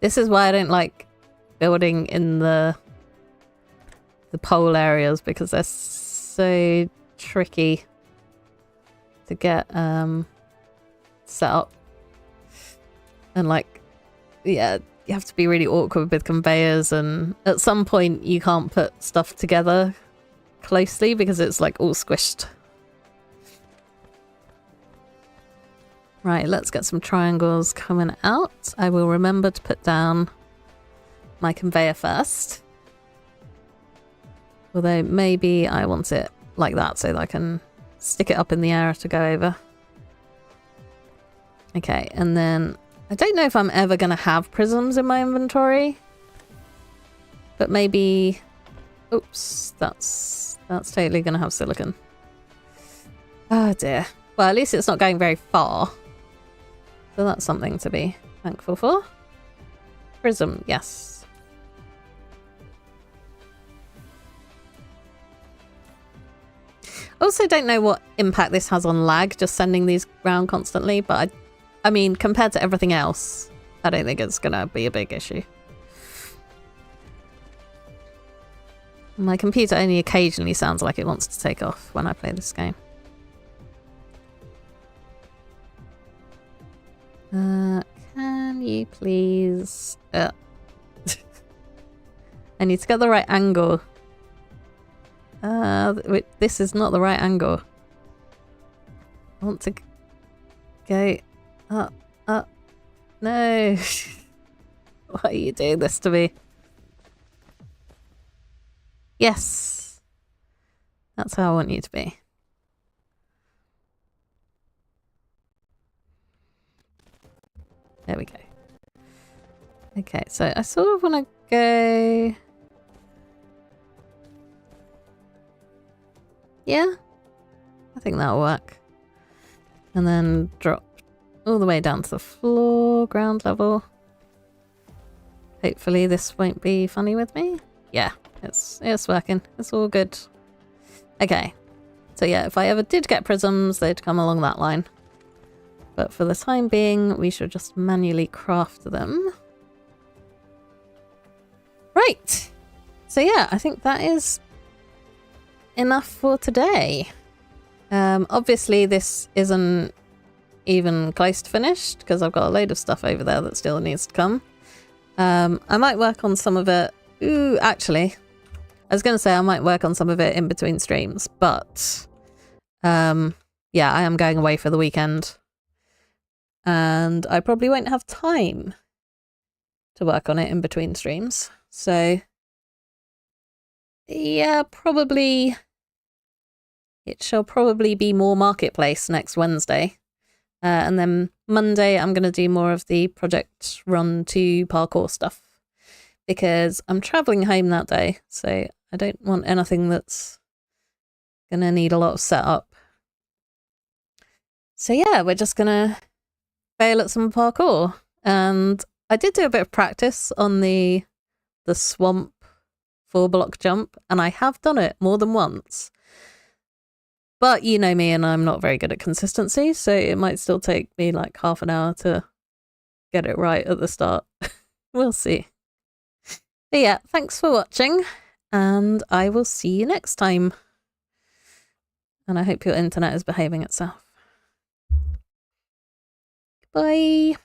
This is why I don't like building in the pole areas, because they're so tricky to get set up. And like, yeah, you have to be really awkward with conveyors, and at some point you can't put stuff together closely because it's like all squished. Right, let's get some triangles coming out. I will remember to put down my conveyor first. Although maybe I want it like that so that I can stick it up in the air to go over. Okay, and then I don't know if I'm ever going to have prisms in my inventory. But maybe... Oops, that's totally going to have silicon. Oh dear. Well, at least it's not going very far. So that's something to be thankful for. Prism, yes. I also don't know what impact this has on lag, just sending these around constantly, but I mean, compared to everything else, I don't think it's gonna be a big issue. My computer only occasionally sounds like it wants to take off when I play this game. Can you please... I need to get the right angle. This is not the right angle. I want to go up. No. Why are you doing this to me? Yes. That's how I want you to be. There we go. Okay, so I sort of want to go... Yeah, I think that'll work. And then drop all the way down to the floor, ground level. Hopefully this won't be funny with me. Yeah, it's working. It's all good. Okay, so yeah, if I ever did get prisms, they'd come along that line. But for the time being, we should just manually craft them. Right. So yeah, I think that is enough for today. Obviously this isn't even close to finished because I've got a load of stuff over there that still needs to come. I might work on some of it. Ooh, actually, I was going to say I might work on some of it in between streams, but yeah, I am going away for the weekend and I probably won't have time to work on it in between streams. So yeah, probably it shall probably be more marketplace next Wednesday. And then Monday I'm going to do more of the Project Run 2 parkour stuff because I'm travelling home that day, so I don't want anything that's going to need a lot of setup. So yeah, we're just going to fail at some parkour. And I did do a bit of practice on the swamp 4-block jump, and I have done it more than once. But you know me, and I'm not very good at consistency, so it might still take me like half an hour to get it right at the start. We'll see. But yeah, thanks for watching, and I will see you next time. And I hope your internet is behaving itself. Bye.